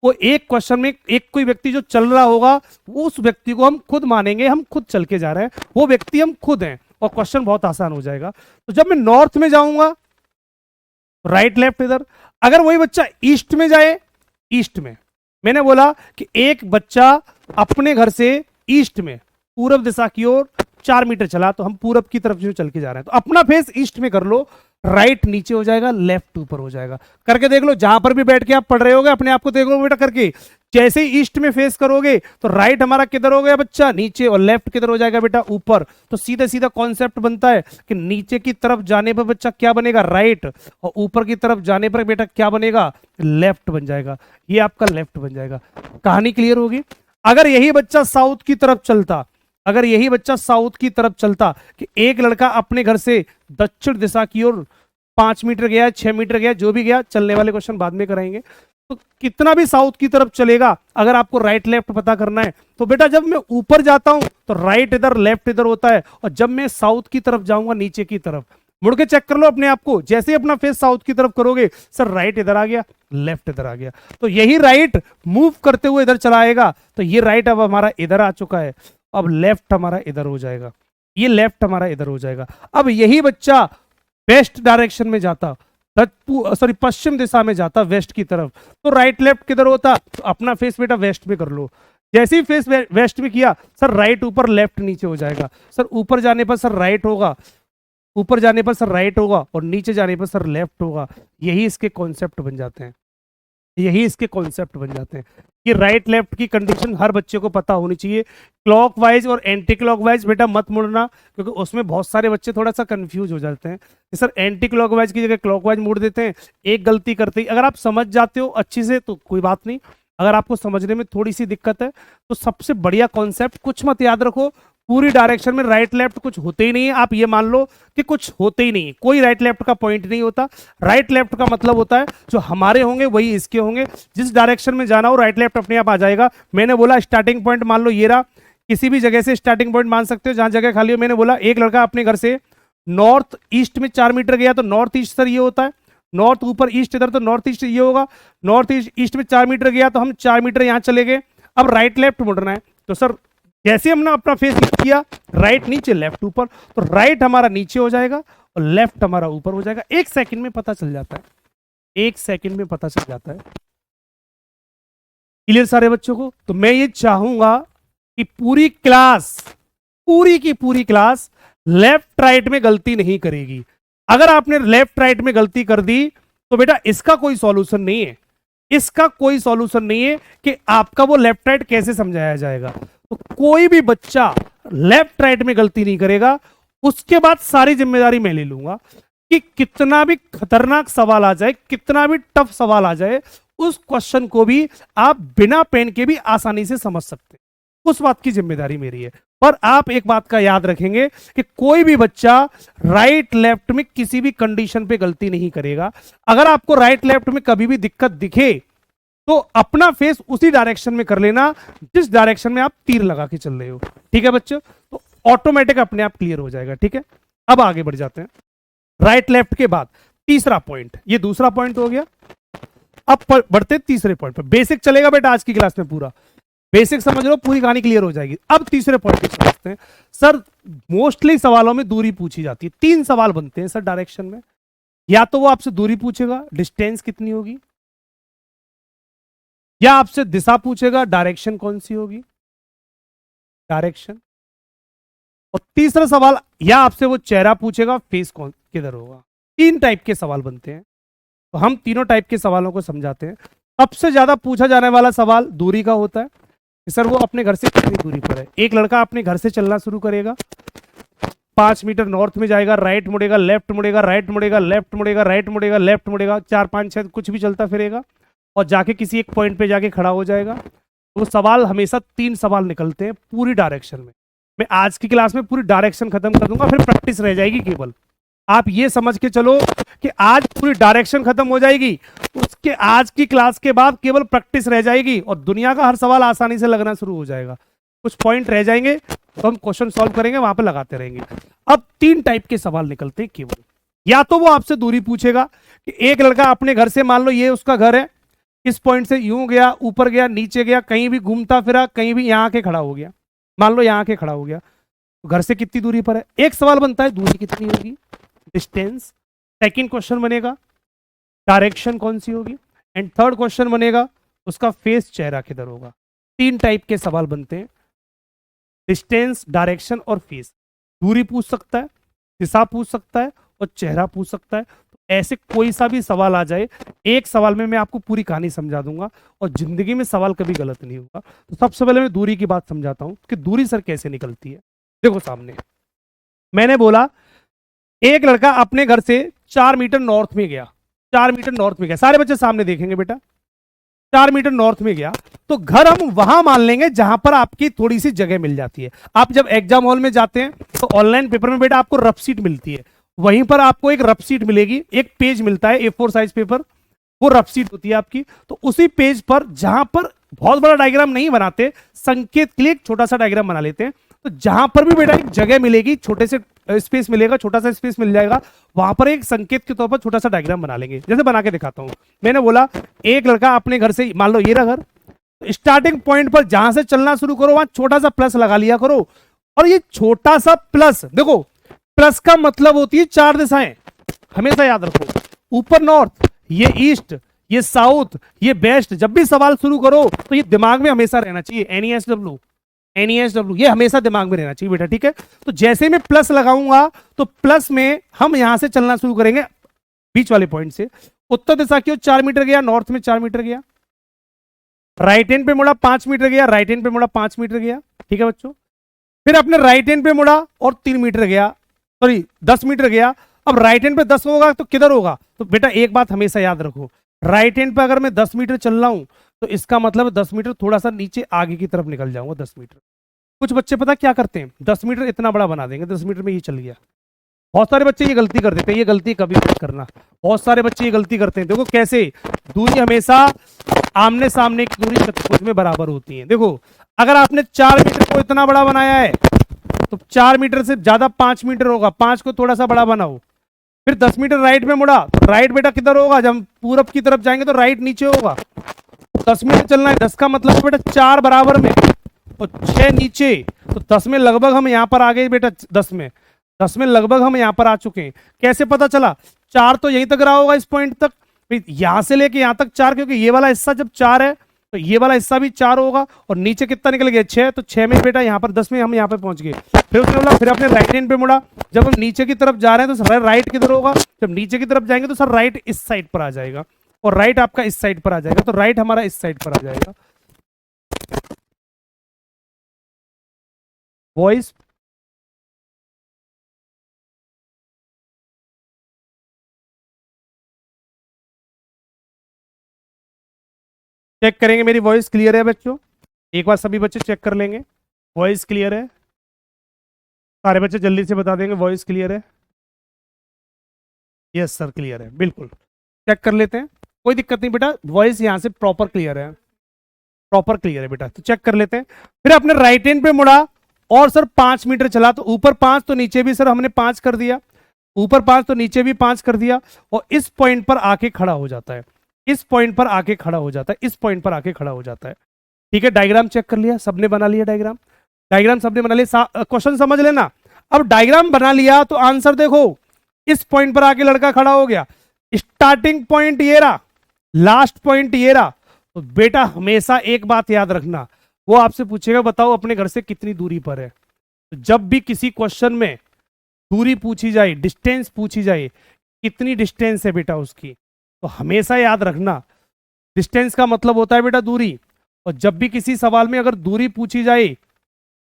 वो एक क्वेश्चन में एक कोई व्यक्ति जो चल रहा होगा, उस व्यक्ति को हम खुद मानेंगे, हम खुद चल के जा रहे हैं, वो व्यक्ति हम खुद हैं, और क्वेश्चन बहुत आसान हो जाएगा। तो जब मैं नॉर्थ में जाऊंगा, राइट लेफ्ट इधर, अगर वही बच्चा ईस्ट में जाए, ईस्ट में, मैंने बोला कि एक बच्चा अपने घर से ईस्ट में पूरब दिशा की ओर 4 मीटर चला, तो हम पूरब की तरफ जो चल के जा रहे हैं, तो अपना फेस ईस्ट में कर लो, राइट नीचे हो जाएगा, लेफ्ट ऊपर हो जाएगा। करके देख लो, जहां पर भी बैठ के आप पढ़ रहे होगे, अपने आप को देख लो बेटा करके, जैसे ही ईस्ट में फेस करोगे, तो राइट हमारा किधर हो गया बच्चा, नीचे, और लेफ्ट किधर हो जाएगा बेटा, ऊपर। तो सीधा सीधा कॉन्सेप्ट बनता है कि नीचे की तरफ जाने पर बच्चा क्या बनेगा, राइट, और ऊपर की तरफ जाने पर बेटा क्या बनेगा, लेफ्ट बन जाएगा। ये आपका लेफ्ट बन जाएगा। कहानी क्लियर होगी। अगर यही बच्चा साउथ की तरफ चलता, अगर यही बच्चा साउथ की तरफ चलता, कि एक लड़का अपने घर से दक्षिण दिशा की ओर 5 मीटर गया, 6 मीटर गया, जो भी गया, चलने वाले क्वेश्चन बाद में कराएंगे, तो कितना भी साउथ की तरफ चलेगा, अगर आपको राइट लेफ्ट पता करना है, तो बेटा जब मैं ऊपर जाता हूं तो राइट इधर लेफ्ट इधर होता है, और जब मैं साउथ की तरफ जाऊंगा, नीचे की तरफ, मुड़ के चेक कर लो अपने आप को, जैसे ही अपना फेस साउथ की तरफ करोगे, सर राइट इधर आ गया, लेफ्ट इधर आ गया, तो यही राइट मूव करते हुए इधर चला आएगा, तो ये राइट अब हमारा इधर आ चुका है, अब लेफ्ट हमारा इधर हो जाएगा, ये लेफ्ट हमारा इधर हो जाएगा। अब यही बच्चा वेस्ट डायरेक्शन में जाता, सॉरी पश्चिम दिशा में जाता, वेस्ट की तरफ, तो राइट लेफ्ट किधर होता, तो अपना फेस बेटा वेस्ट में कर लो। जैसे ही फेस वेस्ट में किया, सर राइट ऊपर लेफ्ट नीचे हो जाएगा, सर ऊपर जाने पर सर राइट होगा, ऊपर जाने पर सर राइट होगा, और नीचे जाने पर सर लेफ्ट होगा। यही इसके कॉन्सेप्ट बन जाते हैं। यही इसके कॉन्सेप्ट बन जाते हैं कि राइट लेफ्ट की कंडीशन हर बच्चे को पता होनी चाहिए। क्लॉकवाइज और एंटी क्लॉकवाइज बेटा मत मुड़ना, क्योंकि उसमें बहुत सारे बच्चे थोड़ा सा कंफ्यूज हो जाते हैं कि सर एंटी क्लॉकवाइज की जगह क्लॉकवाइज मोड़ देते हैं। एक गलती करते ही अगर आप समझ जाते हो अच्छी से तो कोई बात नहीं, अगर आपको समझने में थोड़ी सी दिक्कत है तो सबसे बढ़िया कॉन्सेप्ट, कुछ मत याद रखो, पूरी डायरेक्शन में राइट लेफ्ट कुछ होते ही नहीं है। आप ये मान लो कि कुछ होते ही नहीं है, कोई राइट लेफ्ट का पॉइंट नहीं होता। राइट लेफ्ट का मतलब होता है जो हमारे होंगे वही इसके होंगे, जिस डायरेक्शन में जाना हो राइट लेफ्ट अपने आप आ जाएगा। मैंने बोला स्टार्टिंग पॉइंट मान लो ये रहा, किसी भी जगह से स्टार्टिंग पॉइंट मान सकते हो जहां जगह खाली हो। मैंने बोला एक लड़का अपने घर से नॉर्थ ईस्ट में 4 मीटर गया तो नॉर्थ ईस्ट सर ये होता है, नॉर्थ ऊपर ईस्ट इधर तो नॉर्थ ईस्ट ये होगा। नॉर्थ ईस्ट में 4 मीटर गया तो हम 4 मीटर यहां चले गए। अब राइट लेफ्ट मुड़ना है तो सर जैसे हमने अपना फेस किया राइट नीचे लेफ्ट ऊपर, तो राइट हमारा नीचे हो जाएगा और लेफ्ट हमारा ऊपर हो जाएगा। 1 सेकंड में पता चल जाता है, 1 सेकंड में पता चल जाता है। क्लियर सारे बच्चों को? तो मैं ये चाहूंगा कि पूरी क्लास, पूरी की पूरी क्लास लेफ्ट राइट में गलती नहीं करेगी। अगर आपने लेफ्ट राइट में गलती कर दी तो बेटा इसका कोई सॉल्यूशन नहीं है, इसका कोई सॉल्यूशन नहीं है कि आपका वो लेफ्ट राइट कैसे समझाया जाएगा। तो कोई भी बच्चा लेफ्ट राइट में गलती नहीं करेगा, उसके बाद सारी जिम्मेदारी मैं ले लूंगा कि कितना भी खतरनाक सवाल आ जाए, कितना भी टफ सवाल आ जाए, उस क्वेश्चन को भी आप बिना पेन के भी आसानी से समझ सकते हैं। उस बात की जिम्मेदारी मेरी है। पर आप एक बात का याद रखेंगे कि कोई भी बच्चा राइट लेफ्ट में किसी भी कंडीशन पे गलती नहीं करेगा। अगर आपको राइट लेफ्ट में कभी भी दिक्कत दिखे तो अपना फेस उसी डायरेक्शन में कर लेना जिस डायरेक्शन में आप तीर लगा के चल रहे हो। ठीक है बच्चों? तो ऑटोमेटिक अपने आप क्लियर हो जाएगा। ठीक है, अब आगे बढ़ जाते हैं। राइट लेफ्ट के बाद तीसरा पॉइंट, ये दूसरा पॉइंट हो गया। अब बढ़ते तीसरे पॉइंट पर। बेसिक चलेगा बेटा आज की क्लास में, पूरा बेसिक समझ लो, पूरी कहानी क्लियर हो जाएगी। अब तीसरे पॉइंट पे समझते हैं। सर मोस्टली सवालों में दूरी पूछी जाती है, 3 सवाल बनते हैं सर डायरेक्शन में। या तो वो आपसे दूरी पूछेगा, डिस्टेंस कितनी होगी, या आपसे दिशा पूछेगा, डायरेक्शन कौन सी होगी, डायरेक्शन। और तीसरा सवाल या आपसे वो चेहरा पूछेगा, फेस कौन किधर होगा। 3 टाइप के सवाल बनते हैं। तो हम तीनों टाइप के सवालों को समझाते हैं। सबसे ज्यादा पूछा जाने वाला सवाल दूरी का होता है कि सर वो अपने घर से कितनी दूरी पर है। एक लड़का अपने घर से चलना शुरू करेगा, 5 मीटर नॉर्थ में जाएगा, राइट मुड़ेगा, लेफ्ट मुड़ेगा, राइट मुड़ेगा, लेफ्ट मुड़ेगा, राइट मुड़ेगा, लेफ्ट मुड़ेगा, 4 5 6 कुछ भी चलता फिरेगा और जाके किसी एक पॉइंट पे जाके खड़ा हो जाएगा। वो सवाल हमेशा 3 सवाल निकलते हैं पूरी डायरेक्शन में। मैं आज की क्लास में पूरी डायरेक्शन खत्म कर दूंगा, फिर प्रैक्टिस रह जाएगी केवल। आप ये समझ के चलो कि आज पूरी डायरेक्शन खत्म हो जाएगी, उसके आज की क्लास के बाद केवल प्रैक्टिस रह जाएगी और दुनिया का हर सवाल आसानी से लगना शुरू हो जाएगा। कुछ पॉइंट रह जाएंगे तो हम क्वेश्चन सॉल्व करेंगे, वहां पर लगाते रहेंगे। अब 3 टाइप के सवाल निकलते हैं केवल। या तो वो आपसे दूरी पूछेगा कि एक लड़का अपने घर से, मान लो ये उसका घर है, इस पॉइंट से यूं गया, ऊपर गया, नीचे गया, कहीं भी घूमता फिरा, कहीं भी यहां के खड़ा हो गया, मान लो यहां के खड़ा हो गया, तो घर से कितनी दूरी पर है। एक सवाल बनता है दूरी कितनी होगी, डिस्टेंस। सेकंड क्वेश्चन बनेगा डायरेक्शन कौन सी होगी, एंड थर्ड क्वेश्चन बनेगा उसका फेस, चेहरा किधर होगा। 3 टाइप के सवाल बनते हैं, डिस्टेंस, डायरेक्शन और फेस। दूरी पूछ सकता है, दिशा पूछ सकता है और चेहरा पूछ सकता है। तो ऐसे कोई सा भी सवाल आ जाए, एक सवाल में मैं आपको पूरी कहानी समझा दूंगा और जिंदगी में सवाल कभी गलत नहीं होगा। तो सबसे पहले मैं दूरी की बात समझाता हूं कि दूरी सर कैसे निकलती है। देखो सामने मैंने बोला एक लड़का अपने घर से 4 मीटर नॉर्थ में गया, 4 मीटर नॉर्थ में गया, सारे बच्चे सामने देखेंगे बेटा, 4 मीटर नॉर्थ में गया। तो घर हम वहां मान लेंगे जहां पर आपकी थोड़ी सी जगह मिल जाती है। आप जब एग्जाम हॉल में जाते हैं तो ऑनलाइन पेपर में बेटा आपको रफ सीट मिलती है, वहीं पर आपको एक रफ सीट मिलेगी, एक पेज मिलता है A4 साइज पेपर, वो रफ सीट होती है आपकी। तो उसी पेज पर जहां पर बहुत बड़ा डायग्राम नहीं बनाते, संकेत के लिए एक छोटा सा डायग्राम बना लेते हैं। तो जहां पर भी बेटा एक जगह मिलेगी, छोटे से स्पेस मिलेगा, छोटा सा स्पेस मिल जाएगा, वहां पर एक संकेत के तौर पर छोटा सा डायग्राम बना लेंगे। जैसे बना के दिखाता हूं। मैंने बोला एक लड़का अपने घर से, मान लो ये रहा घर, स्टार्टिंग पॉइंट पर जहां से चलना शुरू करो वहां छोटा सा प्लस लगा लिया करो। और ये छोटा सा प्लस, देखो प्लस का मतलब होती है 4 दिशाएं, हमेशा याद रखो। ऊपर नॉर्थ, ये ईस्ट, ये साउथ, ये वेस्ट। जब भी सवाल शुरू करो तो ये दिमाग में हमेशा रहना चाहिए, NESW, NESW, ये हमेशा दिमाग में रहना चाहिए बेटा। ठीक है, तो जैसे मैं प्लस लगाऊंगा तो प्लस में हम यहां से चलना शुरू करेंगे बीच वाले पॉइंट से, उत्तर दिशा की ओर 4 मीटर गया, नॉर्थ में 4 मीटर गया। राइट हैंड पे मुड़ा 5 मीटर गया, राइट हैंड पे मुड़ा 5 मीटर गया। ठीक है बच्चों, फिर अपने राइट हैंड पे मुड़ा और 3 मीटर गया, सॉरी 10 मीटर गया। अब राइट हैंड पे 10 होगा तो किधर होगा? तो बेटा एक बात हमेशा याद रखो, राइट हैंड पे अगर मैं 10 मीटर चल रहा हूं तो इसका मतलब 10 मीटर थोड़ा सा नीचे आगे की तरफ निकल जाऊंगा। 10 मीटर, कुछ बच्चे पता क्या करते हैं, 10 मीटर इतना बड़ा बना देंगे, 10 मीटर में ये चल गया। बहुत सारे बच्चे ये गलती कर देते हैं, ये गलती कभी मत करना। बहुत सारे बच्चे ये गलती करते हैं। देखो कैसे, दूरी हमेशा आमने सामने की दूरी चतुर्भुज में बराबर होती है। देखो अगर आपने 4 मीटर को इतना बड़ा बनाया है तो 4 मीटर से ज्यादा 5 मीटर होगा, 5 को थोड़ा सा बड़ा बनाओ। फिर 10 मीटर राइट में मुड़ा तो राइट बेटा किधर होगा? जब हम पूरब की तरफ जाएंगे तो राइट नीचे होगा। 10 मीटर चलना है, 10 का मतलब है बेटा 4 बराबर में और 6 नीचे, तो 10 में लगभग हम यहां पर आ गए बेटा। 10 में लगभग हम यहां पर आ चुके हैं। कैसे पता चला? 4 तो यहीं तक रहा होगा, इस पॉइंट तक, यहां से लेके यहां तक 4, क्योंकि ये वाला हिस्सा जब 4 है तो ये वाला हिस्सा भी 4 होगा और नीचे कितना निकल गया? 6। तो 6 में बेटा यहां पर 10 में हम यहां पर पहुंच गए। फिर उसने बोला फिर अपने राइट हैंड पे मुड़ा, जब हम नीचे की तरफ जा रहे हैं तो सर राइट किधर होगा? जब नीचे की तरफ जाएंगे तो सर राइट इस साइड पर आ जाएगा और राइट आपका इस साइड पर आ जाएगा, तो राइट हमारा इस साइड पर आ जाएगा। वॉइस चेक करेंगे, मेरी वॉइस क्लियर है बच्चों? एक बार सभी बच्चे चेक कर लेंगे, वॉइस क्लियर है? सारे बच्चे जल्दी से बता देंगे वॉइस क्लियर है। यस सर क्लियर है, बिल्कुल। चेक कर लेते हैं, कोई दिक्कत नहीं बेटा, वॉइस यहाँ से प्रॉपर क्लियर है, प्रॉपर क्लियर है बेटा। तो चेक कर लेते हैं। फिर अपने राइट हैंड पे मुड़ा और सर 5 मीटर चला, तो ऊपर 5 तो नीचे भी सर हमने 5 कर दिया, ऊपर 5 तो नीचे भी 5 कर दिया और इस पॉइंट पर आके खड़ा हो जाता है, इस पॉइंट पर आके खड़ा हो जाता है, इस पॉइंट पर आके खड़ा हो जाता है। ठीक है, डायग्राम चेक कर लिया सबने, बना लिया डायग्राम? डायग्राम सबने बना लिया, क्वेश्चन समझ लेना। अब डायग्राम बना लिया तो आंसर देखो, इस पॉइंट पर आके लड़का खड़ा हो गया, स्टार्टिंग पॉइंट ये रहा, लास्ट पॉइंट ये रहा। तो बेटा हमेशा एक बात याद रखना, वो आपसे पूछेगा बताओ अपने घर से कितनी दूरी पर है। तो जब भी किसी क्वेश्चन में दूरी पूछी जाए, डिस्टेंस पूछी जाए, कितनी डिस्टेंस है बेटा उसकी, तो हमेशा याद रखना डिस्टेंस का मतलब होता है बेटा दूरी। और जब भी किसी सवाल में अगर दूरी पूछी जाए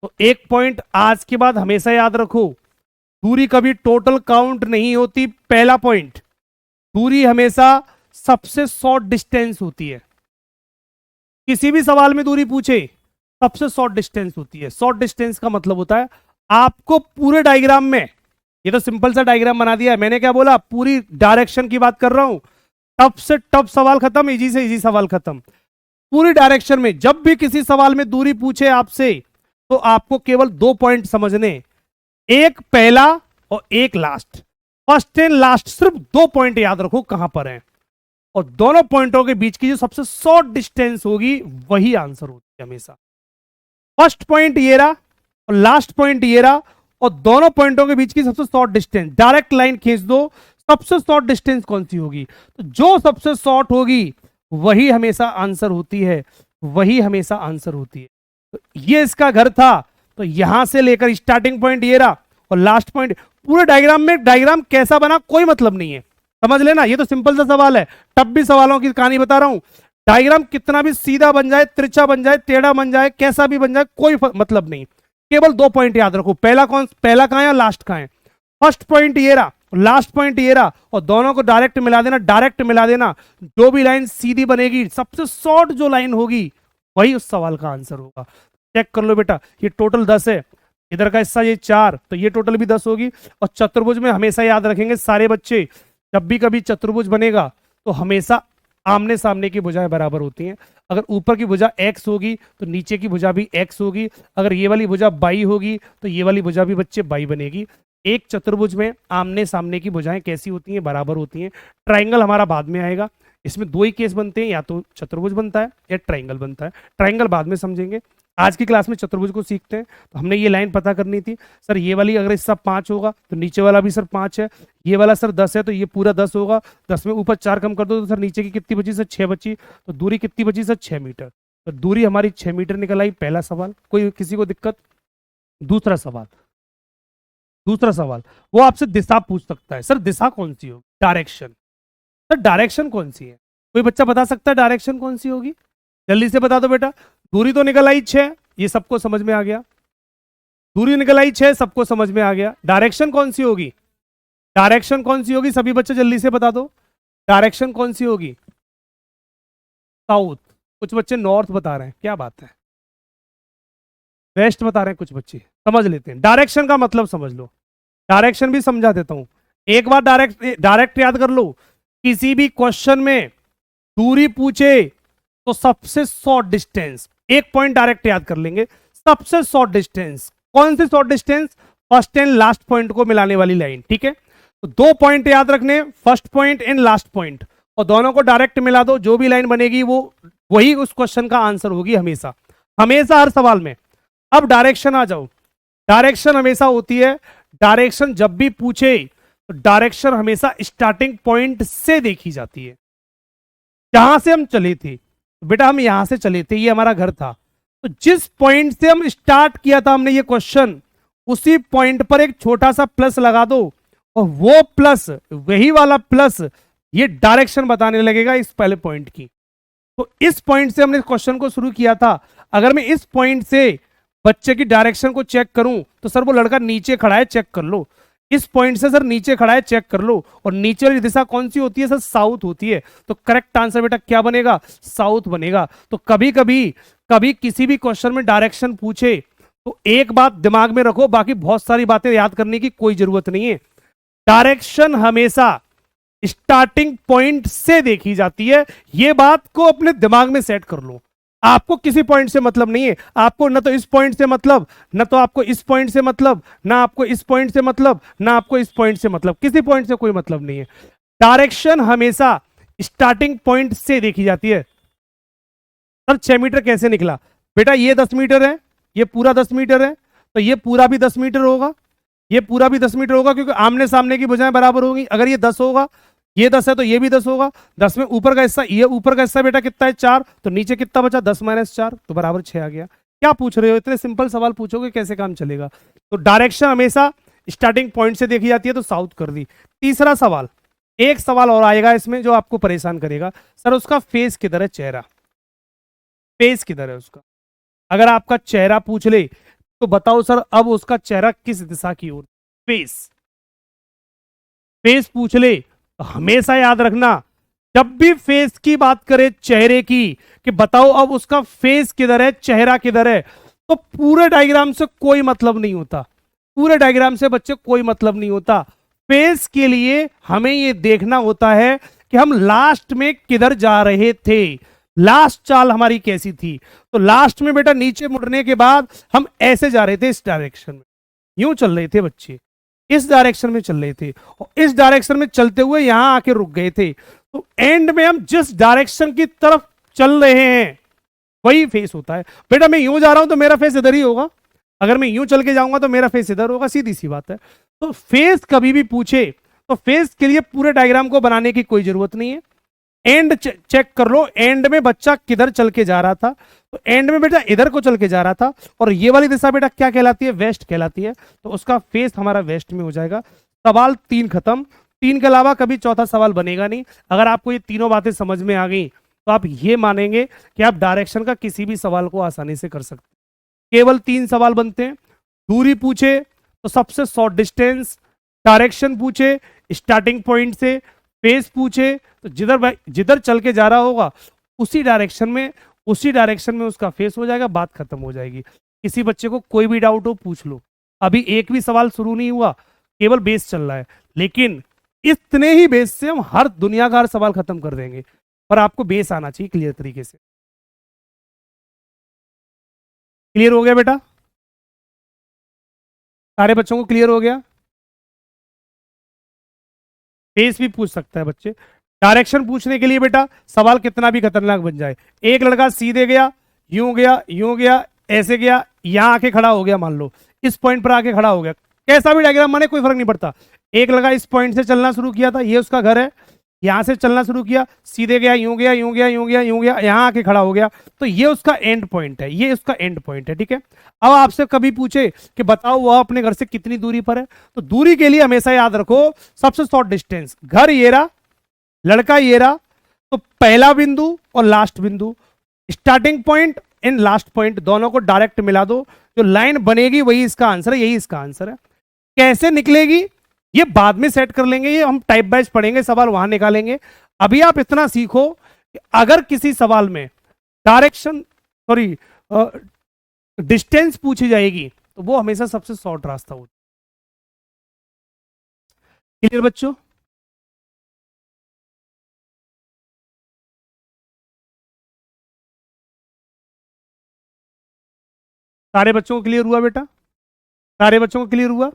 तो एक पॉइंट आज के बाद हमेशा याद रखो, दूरी कभी टोटल काउंट नहीं होती। पहला पॉइंट, दूरी हमेशा सबसे शॉर्ट डिस्टेंस होती है। किसी भी सवाल में दूरी पूछे सबसे शॉर्ट डिस्टेंस होती है। शॉर्ट डिस्टेंस का मतलब होता है आपको पूरे डायग्राम में, ये तो सिंपल सा डायग्राम बना दिया है मैंने, क्या बोला? पूरी डायरेक्शन की बात कर रहा हूं। टफ से टफ सवाल खत्म, इजी से इजी सवाल खत्म। पूरी डायरेक्शन में जब भी किसी सवाल में दूरी पूछे आपसे तो आपको केवल 2 पॉइंट समझने, एक पहला और एक लास्ट। फर्स्ट एंड लास्ट, सिर्फ 2 पॉइंट याद रखो कहां पर है, और दोनों पॉइंटों के बीच की जो सबसे शॉर्ट डिस्टेंस होगी वही आंसर होती है हमेशा। फर्स्ट पॉइंट ये रहा और लास्ट पॉइंट ये रहा, और दोनों पॉइंटों के बीच की सबसे शॉर्ट डिस्टेंस, डायरेक्ट लाइन खींच दो, सबसे शॉर्ट डिस्टेंस कौन सी होगी? तो जो सबसे शॉर्ट होगी वही हमेशा आंसर होती है, वही हमेशा आंसर होती है। तो ये इसका घर था, तो यहां से लेकर स्टार्टिंग पॉइंट ये रहा और लास्ट पॉइंट। पूरे डायग्राम में डायग्राम कैसा बना कोई मतलब नहीं है, समझ लेना। ये तो सिंपल सा सवाल है, तब भी सवालों की कहानी बता रहा हूं। डायग्राम कितना भी सीधा बन जाए, तिरछा बन जाए, टेढ़ा बन जाए, कैसा भी बन जाए, कोई मतलब नहीं। केवल 2 पॉइंट याद रखो, पहला कहां है, लास्ट कहां है। फर्स्ट पॉइंट ये रहा, लास्ट पॉइंट ये रहा, और दोनों को डायरेक्ट मिला देना, डायरेक्ट मिला देना। जो भी लाइन सीधी बनेगी, सबसे शॉर्ट जो लाइन होगी वही उस सवाल का आंसर होगा। चेक कर लो बेटा, ये टोटल 10 है, इधर का हिस्सा ये 4, तो ये टोटल भी 10 होगी। और चतुर्भुज में हमेशा याद रखेंगे सारे बच्चे, जब भी कभी चतुर्भुज बनेगा तो हमेशा आमने सामने की भुजाएं बराबर होती हैं। अगर ऊपर की भुजा x होगी तो नीचे की भुजा भी x होगी। अगर ये वाली भुजा बाई होगी तो ये वाली भुजा भी बच्चे बाई बनेगी। एक चतुर्भुज में आमने सामने की भुजाएं कैसी होती हैं? बराबर होती हैं। ट्राइंगल हमारा बाद में आएगा, इसमें 2 ही केस बनते हैं, या तो चतुर्भुज बनता है या ट्राइंगल बनता है। ट्राइंगल बाद में समझेंगे, आज की क्लास में चतुर्भुज को सीखते हैं। तो हमने ये लाइन पता करनी थी, सर ये वाली अगर इसका 5 होगा तो नीचे वाला भी सर 5 है, ये वाला सर 10 है तो ये पूरा 10 होगा। 10 में ऊपर 4 कम कर दो तो सर नीचे की कितनी बची? सर 6 बची। तो दूरी कितनी बची? Sir 6 metre. तो दूरी हमारी 6 मीटर निकल आई। पहला सवाल, कोई किसी को दिक्कत? दूसरा सवाल, वो आपसे दिशा पूछ सकता है, सर दिशा कौन सी होगी? डायरेक्शन। सर डायरेक्शन कौन सी है, कोई बच्चा बता सकता है डायरेक्शन कौन सी होगी? जल्दी से बता दो बेटा। दूरी तो निकल आई 6, ये सबको समझ में आ गया। दूरी निकल आई 6, सबको समझ में आ गया। डायरेक्शन कौन सी होगी? डायरेक्शन कौन सी होगी सभी बच्चे जल्दी से बता दो, डायरेक्शन कौन सी होगी? साउथ। कुछ बच्चे नॉर्थ बता रहे हैं, क्या बात है। वेस्ट बता रहे हैं कुछ बच्चे, समझ लेते हैं। डायरेक्शन का मतलब समझ लो, डायरेक्शन भी समझा देता हूं। एक बार डायरेक्ट याद कर लो, किसी भी क्वेश्चन में दूरी पूछे तो सबसे शॉर्ट डिस्टेंस, एक पॉइंट डायरेक्ट याद कर लेंगे। सबसे शॉर्ट डिस्टेंस कौन सी short distance? First and last point को मिलाने वाली लाइन, ठीक है। तो 2 पॉइंट याद रखने, first point and last point, और दोनों को डायरेक्ट मिला दो, जो भी लाइन बनेगी वो वही उस क्वेश्चन का आंसर होगी हमेशा, हमेशा हर सवाल में। अब डायरेक्शन आ जाओ। डायरेक्शन हमेशा होती है, डायरेक्शन जब भी पूछे तो डायरेक्शन हमेशा स्टार्टिंग पॉइंट से देखी जाती है। जहां से हम चले थे, तो बेटा हम यहां से चले थे, ये हमारा घर था, तो जिस पॉइंट से हम स्टार्ट किया था हमने ये क्वेश्चन, उसी पॉइंट पर एक छोटा सा प्लस लगा दो, और वो प्लस, वही वाला प्लस, ये डायरेक्शन बताने लगेगा इस पहले पॉइंट की। तो इस पॉइंट से हमने क्वेश्चन को शुरू किया था। अगर मैं इस पॉइंट से बच्चे की डायरेक्शन को चेक करूं, तो सर वो लड़का नीचे खड़ा है, चेक कर लो। इस पॉइंट से सर नीचे खड़ा है, चेक कर लो। और नीचे वाली दिशा कौन सी होती है सर? साउथ होती है। तो करेक्ट आंसर बेटा क्या बनेगा? साउथ बनेगा। तो कभी कभी किसी भी क्वेश्चन में डायरेक्शन पूछे तो एक बात दिमाग में रखो, बाकी बहुत सारी बातें याद करने की कोई जरूरत नहीं है। डायरेक्शन हमेशा स्टार्टिंग पॉइंट से देखी जाती है, यह बात को अपने दिमाग में सेट कर लो। आपको किसी पॉइंट से मतलब नहीं है, आपको न तो इस पॉइंट से मतलब, न तो आपको इस पॉइंट से मतलब, ना आपको इस पॉइंट से मतलब, ना आपको इस पॉइंट से मतलब, किसी पॉइंट से कोई मतलब नहीं है। डायरेक्शन हमेशा स्टार्टिंग पॉइंट से देखी जाती है। सर 6 मीटर कैसे निकला? बेटा ये 10 मीटर है, ये पूरा 10 मीटर है, तो ये पूरा भी 10 मीटर होगा, ये पूरा भी 10 मीटर होगा, क्योंकि आमने सामने की भुजाएं बराबर होगी। अगर ये 10 होगा, ये 10 है, तो ये भी 10 होगा। 10 में ऊपर का हिस्सा, ये ऊपर का हिस्सा बेटा कितना है? 4, तो नीचे कितना बचा? 10 - 4, तो बराबर 6 आ गया। क्या पूछ रहे हो? इतने सिंपल सवाल पूछोगे कैसे काम चलेगा? तो डायरेक्शन हमेशा स्टार्टिंग पॉइंट से देखी जाती है, तो साउथ कर दी। तीसरा सवाल, एक सवाल और आएगा इसमें जो आपको परेशान करेगा। सर उसका फेस किधर है? चेहरा, फेस किधर है उसका? अगर आपका चेहरा पूछ ले तो बताओ सर अब उसका चेहरा किस दिशा की ओर? फेस, फेस पूछ ले तो हमेशा याद रखना, जब भी फेस की बात करे, चेहरे की, कि बताओ अब उसका फेस किधर है, चेहरा किधर है, तो पूरे डायग्राम से कोई मतलब नहीं होता। पूरे डायग्राम से बच्चे कोई मतलब नहीं होता। फेस के लिए हमें यह देखना होता है कि हम लास्ट में किधर जा रहे थे, लास्ट चाल हमारी कैसी थी। तो लास्ट में बेटा नीचे मुड़ने के बाद हम ऐसे जा रहे थे, इस डायरेक्शन में यूं चल रहे थे बच्चे, इस डायरेक्शन में चल रहे थे, और इस डायरेक्शन में चलते हुए यहां आके रुक गए थे। तो एंड में हम जिस डायरेक्शन की तरफ चल रहे हैं वही फेस होता है। बेटा मैं यूं जा रहा हूं तो मेरा फेस इधर ही होगा, अगर मैं यूं चल के जाऊंगा तो मेरा फेस इधर होगा, सीधी सी बात है। तो फेस कभी भी पूछे तो फेस के लिए पूरे डायग्राम को बनाने की कोई जरूरत नहीं है। एंड चेक कर लो, एंड में बच्चा किधर चल के जा रहा था, तो एंड में बेटा इधर को चल के जा रहा था, और ये वाली दिशा बेटा क्या कहलाती है? वेस्ट कहलाती है। तो उसका फेस हमारा वेस्ट में हो जाएगा। सवाल 3 खत्म। 3 के अलावा कभी चौथा सवाल बनेगा नहीं। अगर आपको ये तीनों बातें समझ में आ गई तो आप ये मानेंगे कि आप डायरेक्शन का किसी भी सवाल को आसानी से कर सकते हैं। केवल 3 सवाल बनते हैं। दूरी पूछे तो सबसे शॉर्ट डिस्टेंस, डायरेक्शन पूछे स्टार्टिंग पॉइंट से, फेस पूछे तो जिधर चल के जा रहा होगा उसी डायरेक्शन में उसका फेस हो जाएगा, बात खत्म हो जाएगी। किसी बच्चे को कोई भी डाउट हो पूछ लो। अभी एक भी सवाल शुरू नहीं हुआ, केवल बेस चल रहा है, लेकिन इतने ही बेस से हम हर दुनिया का हर सवाल खत्म कर देंगे। पर आपको बेस आना चाहिए क्लियर तरीके से। क्लियर हो गया बेटा? सारे बच्चों को क्लियर हो गया? फेस भी पूछ सकता है बच्चे। डायरेक्शन पूछने के लिए बेटा सवाल कितना भी खतरनाक बन जाए, एक लड़का सीधे गया, यूं गया, यूं गया, ऐसे गया, यहां आके खड़ा हो गया, मान लो इस पॉइंट पर आके खड़ा हो गया, कैसा भी डायग्राम माने कोई फर्क नहीं पड़ता। एक लड़का इस पॉइंट से चलना शुरू किया था, ये उसका घर है, यहां से चलना शुरू किया, सीधे गया, यूं गया, यूं गया, यूं गया, यूं गया, यहां आके खड़ा हो गया, तो ये उसका एंड पॉइंट है, ये उसका एंड पॉइंट है। ठीक है, अब आपसे कभी पूछे कि बताओ वह अपने घर से कितनी दूरी पर है, तो दूरी के लिए हमेशा याद रखो सबसे शॉर्ट डिस्टेंस, घर ये रहा, लड़का ये रहा, तो पहला बिंदु और लास्ट बिंदु, starting point and last point दोनों को डायरेक्ट मिला दो, जो लाइन बनेगी वही इसका आंसर है, यही इसका आंसर है। कैसे निकलेगी ये बाद में सेट कर लेंगे, ये हम टाइप वाइज पढ़ेंगे, सवाल वहां निकालेंगे। अभी आप इतना सीखो कि अगर किसी सवाल में डायरेक्शन सॉरी डिस्टेंस पूछी जाएगी तो वो हमेशा सबसे शॉर्ट रास्ता होता है। क्लियर बच्चों? सारे बच्चों को क्लियर हुआ बेटा? सारे बच्चों को क्लियर हुआ?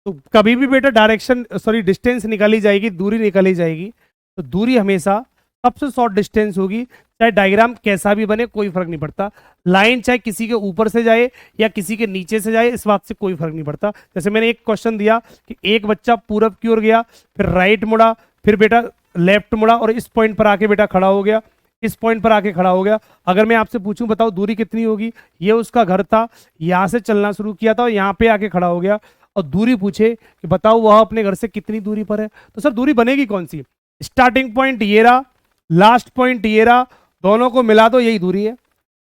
तो कभी भी बेटा डायरेक्शन सॉरी डिस्टेंस निकाली जाएगी, दूरी निकाली जाएगी, तो दूरी हमेशा सबसे शॉर्ट डिस्टेंस होगी। चाहे डायग्राम कैसा भी बने कोई फर्क नहीं पड़ता, लाइन चाहे किसी के ऊपर से जाए या किसी के नीचे से जाए, इस बात से कोई फर्क नहीं पड़ता। जैसे मैंने एक क्वेश्चन दिया कि एक बच्चा पूरब की ओर गया, फिर राइट मुड़ा, फिर बेटा लेफ्ट मुड़ा और इस पॉइंट पर आके बेटा खड़ा हो गया, इस पॉइंट पर आके खड़ा हो गया। अगर मैं आपसे पूछूं बताओ दूरी कितनी होगी, ये उसका घर था, यहां से चलना शुरू किया था और यहाँ पे आके खड़ा हो गया, और दूरी पूछे कि बताओ वह अपने घर से कितनी दूरी पर है, तो सर दूरी बनेगी कौन सी? स्टार्टिंग पॉइंट ये रहा, लास्ट पॉइंट ये रहा, दोनों को मिला दो यही दूरी है,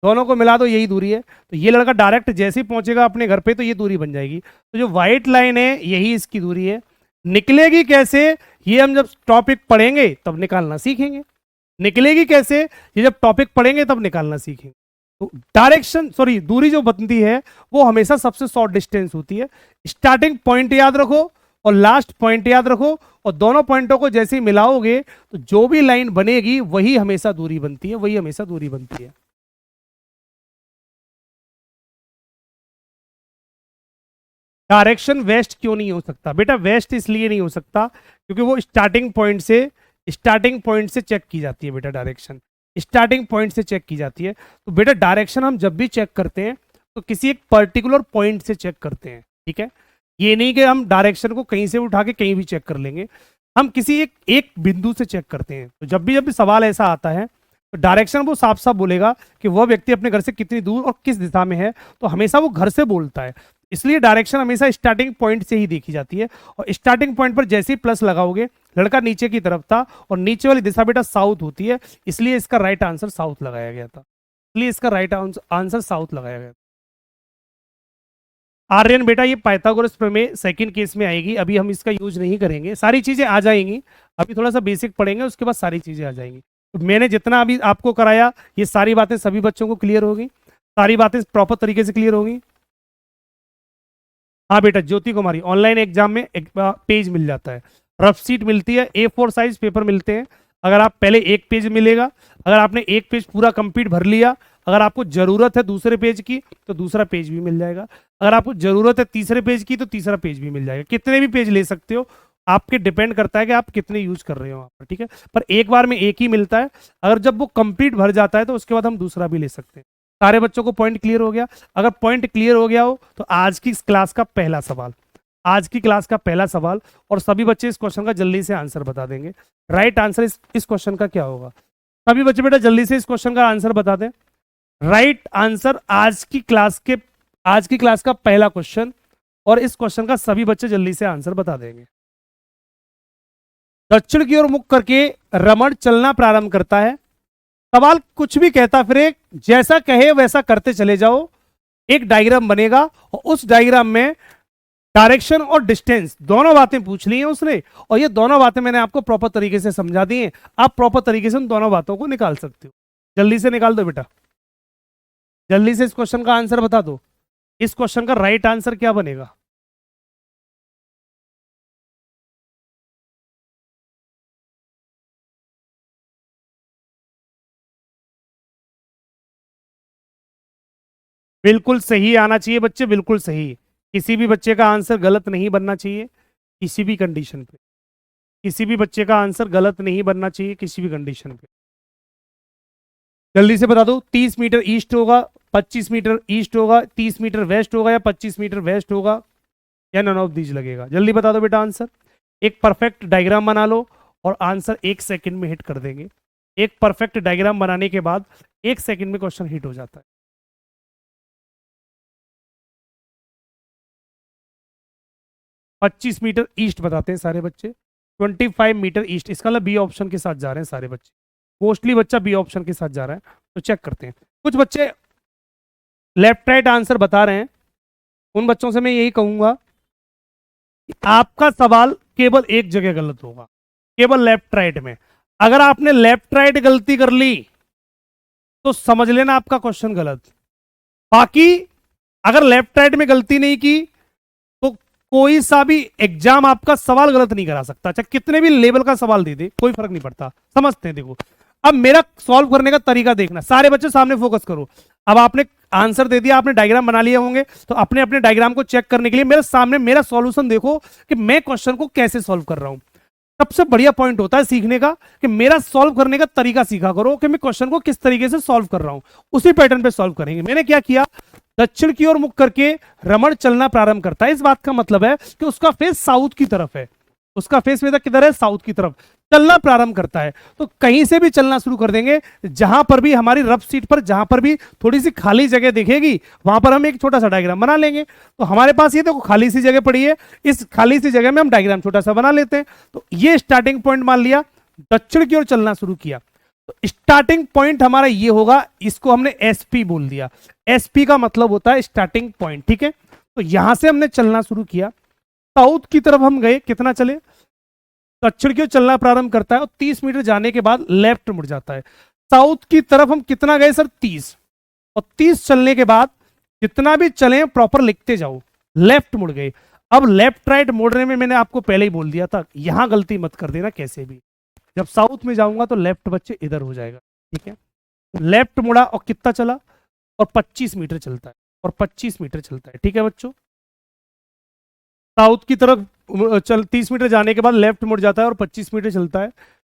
दोनों को मिला दो यही दूरी है। तो ये लड़का डायरेक्ट जैसे ही पहुंचेगा अपने घर पे तो ये दूरी बन जाएगी। तो जो व्हाइट लाइन है यही इसकी दूरी है। निकलेगी कैसे ये हम जब टॉपिक पढ़ेंगे तब निकालना सीखेंगे। निकलेगी कैसे ये जब टॉपिक पढ़ेंगे तब निकालना सीखेंगे। तो डायरेक्शन सॉरी दूरी जो बनती है वो हमेशा सबसे शॉर्ट डिस्टेंस होती है। स्टार्टिंग पॉइंट याद रखो और लास्ट पॉइंट याद रखो, और दोनों पॉइंटों को जैसे ही मिलाओगे तो जो भी लाइन बनेगी वही हमेशा दूरी बनती है, वही हमेशा दूरी बनती है। डायरेक्शन वेस्ट क्यों नहीं हो सकता बेटा? वेस्ट इसलिए नहीं हो सकता क्योंकि वो स्टार्टिंग पॉइंट से चेक की जाती है बेटा। डायरेक्शन स्टार्टिंग पॉइंट से चेक की जाती है। तो बेटा डायरेक्शन हम जब भी चेक करते हैं तो किसी एक पर्टिकुलर पॉइंट से चेक करते हैं, ठीक है? ये नहीं कि हम डायरेक्शन को कहीं से उठा के कहीं भी चेक कर लेंगे, हम किसी एक बिंदु से चेक करते हैं। तो जब भी सवाल ऐसा आता है तो डायरेक्शन वो साफ साफ बोलेगा कि वह व्यक्ति अपने घर से कितनी दूर और किस दिशा में है, तो हमेशा वो घर से बोलता है। इसलिए डायरेक्शन हमेशा स्टार्टिंग पॉइंट से ही देखी जाती है, और स्टार्टिंग पॉइंट पर जैसे ही प्लस लगाओगे, लड़का नीचे की तरफ था और नीचे वाली दिशा बेटा साउथ होती है, इसलिए इसका राइट आंसर साउथ लगाया गया था। इसलिए इसका राइट आंसर साउथ लगाया गया। आर्यन बेटा ये पाइथागोरस प्रमेय सेकंड केस में आएगी, अभी हम इसका यूज नहीं करेंगे, सारी चीजें आ जाएंगी। अभी थोड़ा सा बेसिक पढ़ेंगे उसके बाद सारी चीजें आ जाएंगी। तो मैंने जितना अभी आपको कराया ये सारी बातें सभी बच्चों को क्लियर होगी, सारी बातें प्रॉपर तरीके से क्लियर होगी। हाँ बेटा ज्योति कुमारी ऑनलाइन एग्जाम में एक पेज मिल जाता है, रफ सीट मिलती है, A4 साइज पेपर मिलते हैं। अगर आप पहले एक पेज मिलेगा, अगर आपने एक पेज पूरा कंप्लीट भर लिया, अगर आपको जरूरत है दूसरे पेज की तो दूसरा पेज भी मिल जाएगा, अगर आपको जरूरत है तीसरे पेज की तो तीसरा पेज भी मिल जाएगा। कितने भी पेज ले सकते हो, आपके डिपेंड करता है कि आप कितने यूज कर रहे हो वहाँ पर, ठीक है? पर एक बार में एक ही मिलता है, अगर जब वो कंप्लीट भर जाता है तो उसके बाद हम दूसरा भी ले सकते हैं। सारे बच्चों को पॉइंट क्लियर हो गया? अगर पॉइंट क्लियर हो गया हो तो आज की क्लास का पहला सवाल, आज की क्लास का पहला सवाल, और सभी बच्चे इस क्वेश्चन का जल्दी से आंसर बता देंगे। राइट आंसर इस क्वेश्चन का क्या होगा? सभी बच्चे बेटा जल्दी से इस क्वेश्चन का आंसर बता दें। राइट आंसर आज की क्लास का पहला क्वेश्चन, और इस क्वेश्चन का सभी बच्चे जल्दी से आंसर बता देंगे। दक्षिण की ओर मुख करके रमण चलना प्रारंभ करता है। सवाल कुछ भी कहता फिरे, जैसा कहे वैसा करते चले जाओ। एक डायग्राम बनेगा और उस डायग्राम में डायरेक्शन और डिस्टेंस दोनों बातें पूछ ली हैं उसने, और ये दोनों बातें मैंने आपको प्रॉपर तरीके से समझा दी हैं। आप प्रॉपर तरीके से उन दोनों बातों को निकाल सकते हो। जल्दी से निकाल दो बेटा, जल्दी से इस क्वेश्चन का आंसर बता दो। इस क्वेश्चन का राइट आंसर क्या बनेगा? बिल्कुल सही आना चाहिए बच्चे, बिल्कुल सही। किसी भी बच्चे का आंसर गलत नहीं बनना चाहिए किसी भी कंडीशन पे, किसी भी बच्चे का आंसर गलत नहीं बनना चाहिए किसी भी कंडीशन पे। जल्दी से बता दो, 30 मीटर ईस्ट होगा, 25 मीटर ईस्ट होगा, 30 मीटर वेस्ट होगा, या 25 मीटर वेस्ट होगा, या नन ऑफ दीज लगेगा? जल्दी बता दो बेटा आंसर। एक परफेक्ट डायग्राम बना लो और आंसर 1 सेकंड में हिट कर देंगे। एक परफेक्ट डायग्राम बनाने के बाद 1 सेकंड में क्वेश्चन हिट हो जाता है। 25 मीटर ईस्ट बताते हैं सारे बच्चे। 25 मीटर ईस्ट, इसका मतलब बी ऑप्शन के साथ जा रहे हैं सारे बच्चे, मोस्टली बच्चा बी ऑप्शन के साथ जा रहा है। तो चेक करते हैं, कुछ बच्चे लेफ्ट राइट आंसर बता रहे हैं, उन बच्चों से मैं यही कहूंगा कि आपका सवाल केवल एक जगह गलत होगा, केवल लेफ्ट राइट में। अगर आपने लेफ्ट राइट गलती कर ली तो समझ लेना आपका क्वेश्चन गलत। बाकी अगर लेफ्ट राइट में गलती नहीं की तो कोई सा भी एग्जाम आपका सवाल गलत नहीं करा सकता, चाहे कितने भी लेवल का सवाल दे दे, कोई फर्क नहीं पड़ता। समझते हैं, देखो अब मेरा सॉल्व करने का तरीका देखना, सारे बच्चे सामने फोकस करो। अब आपने आंसर दे दिया, आपने डायग्राम बना लिए होंगे, तो अपने अपने डायग्राम को चेक करने के लिए मेरे सामने मेरा सॉल्यूशन देखो कि मैं क्वेश्चन को कैसे सॉल्व कर रहा हूं। सबसे बढ़िया पॉइंट होता है सीखने का कि मेरा सॉल्व करने का तरीका सीखा करो कि मैं क्वेश्चन को किस तरीके से सॉल्व कर रहा हूं, उसी पैटर्न पे सॉल्व करेंगे। मैंने क्या किया, दक्षिण की ओर मुख करके रमण चलना प्रारंभ करता है, इस बात का मतलब है कि उसका फेस साउथ की तरफ है, उसका फेस बेटा किधर है, साउथ की तरफ चलना प्रारंभ करता है। तो कहीं से भी चलना शुरू कर देंगे, जहां पर भी हमारी रफ सीट पर जहां पर भी थोड़ी सी खाली जगह दिखेगी वहां पर हम एक छोटा सा डायग्राम बना लेंगे। तो हमारे पास ये देखो खाली सी जगह पड़ी है, इस खाली सी जगह में हम डायग्राम छोटा सा बना लेते हैं। तो ये स्टार्टिंग पॉइंट मान लिया, दक्षिण की ओर चलना शुरू किया, तो स्टार्टिंग पॉइंट हमारा ये होगा, इसको हमने एसपी बोल दिया। एसपी का मतलब होता है स्टार्टिंग पॉइंट, ठीक है। तो यहां से हमने चलना शुरू किया, साउथ की तरफ हम गए, कितना चले, दक्षिण की ओर चलना प्रारंभ करता है और 30 मीटर जाने के बाद लेफ्ट मुड़ जाता है। साउथ की तरफ हम कितना गए सर, 30, और 30 चलने के बाद जितना भी चले प्रॉपर लिखते जाओ, लेफ्ट मुड़ गए। अब लेफ्ट राइट मोड़ने में मैंने आपको पहले ही बोल दिया था, यहां गलती मत कर देना कैसे भी, जब साउथ में जाऊंगा तो लेफ्ट बच्चे इधर हो जाएगा, ठीक है। लेफ्ट मुड़ा और कितना चला, और 25 मीटर चलता है, और 25 मीटर चलता है, ठीक है बच्चों। साउथ की तरफ चल 30 मीटर जाने के बाद लेफ्ट मुड़ जाता है और 25 मीटर चलता है,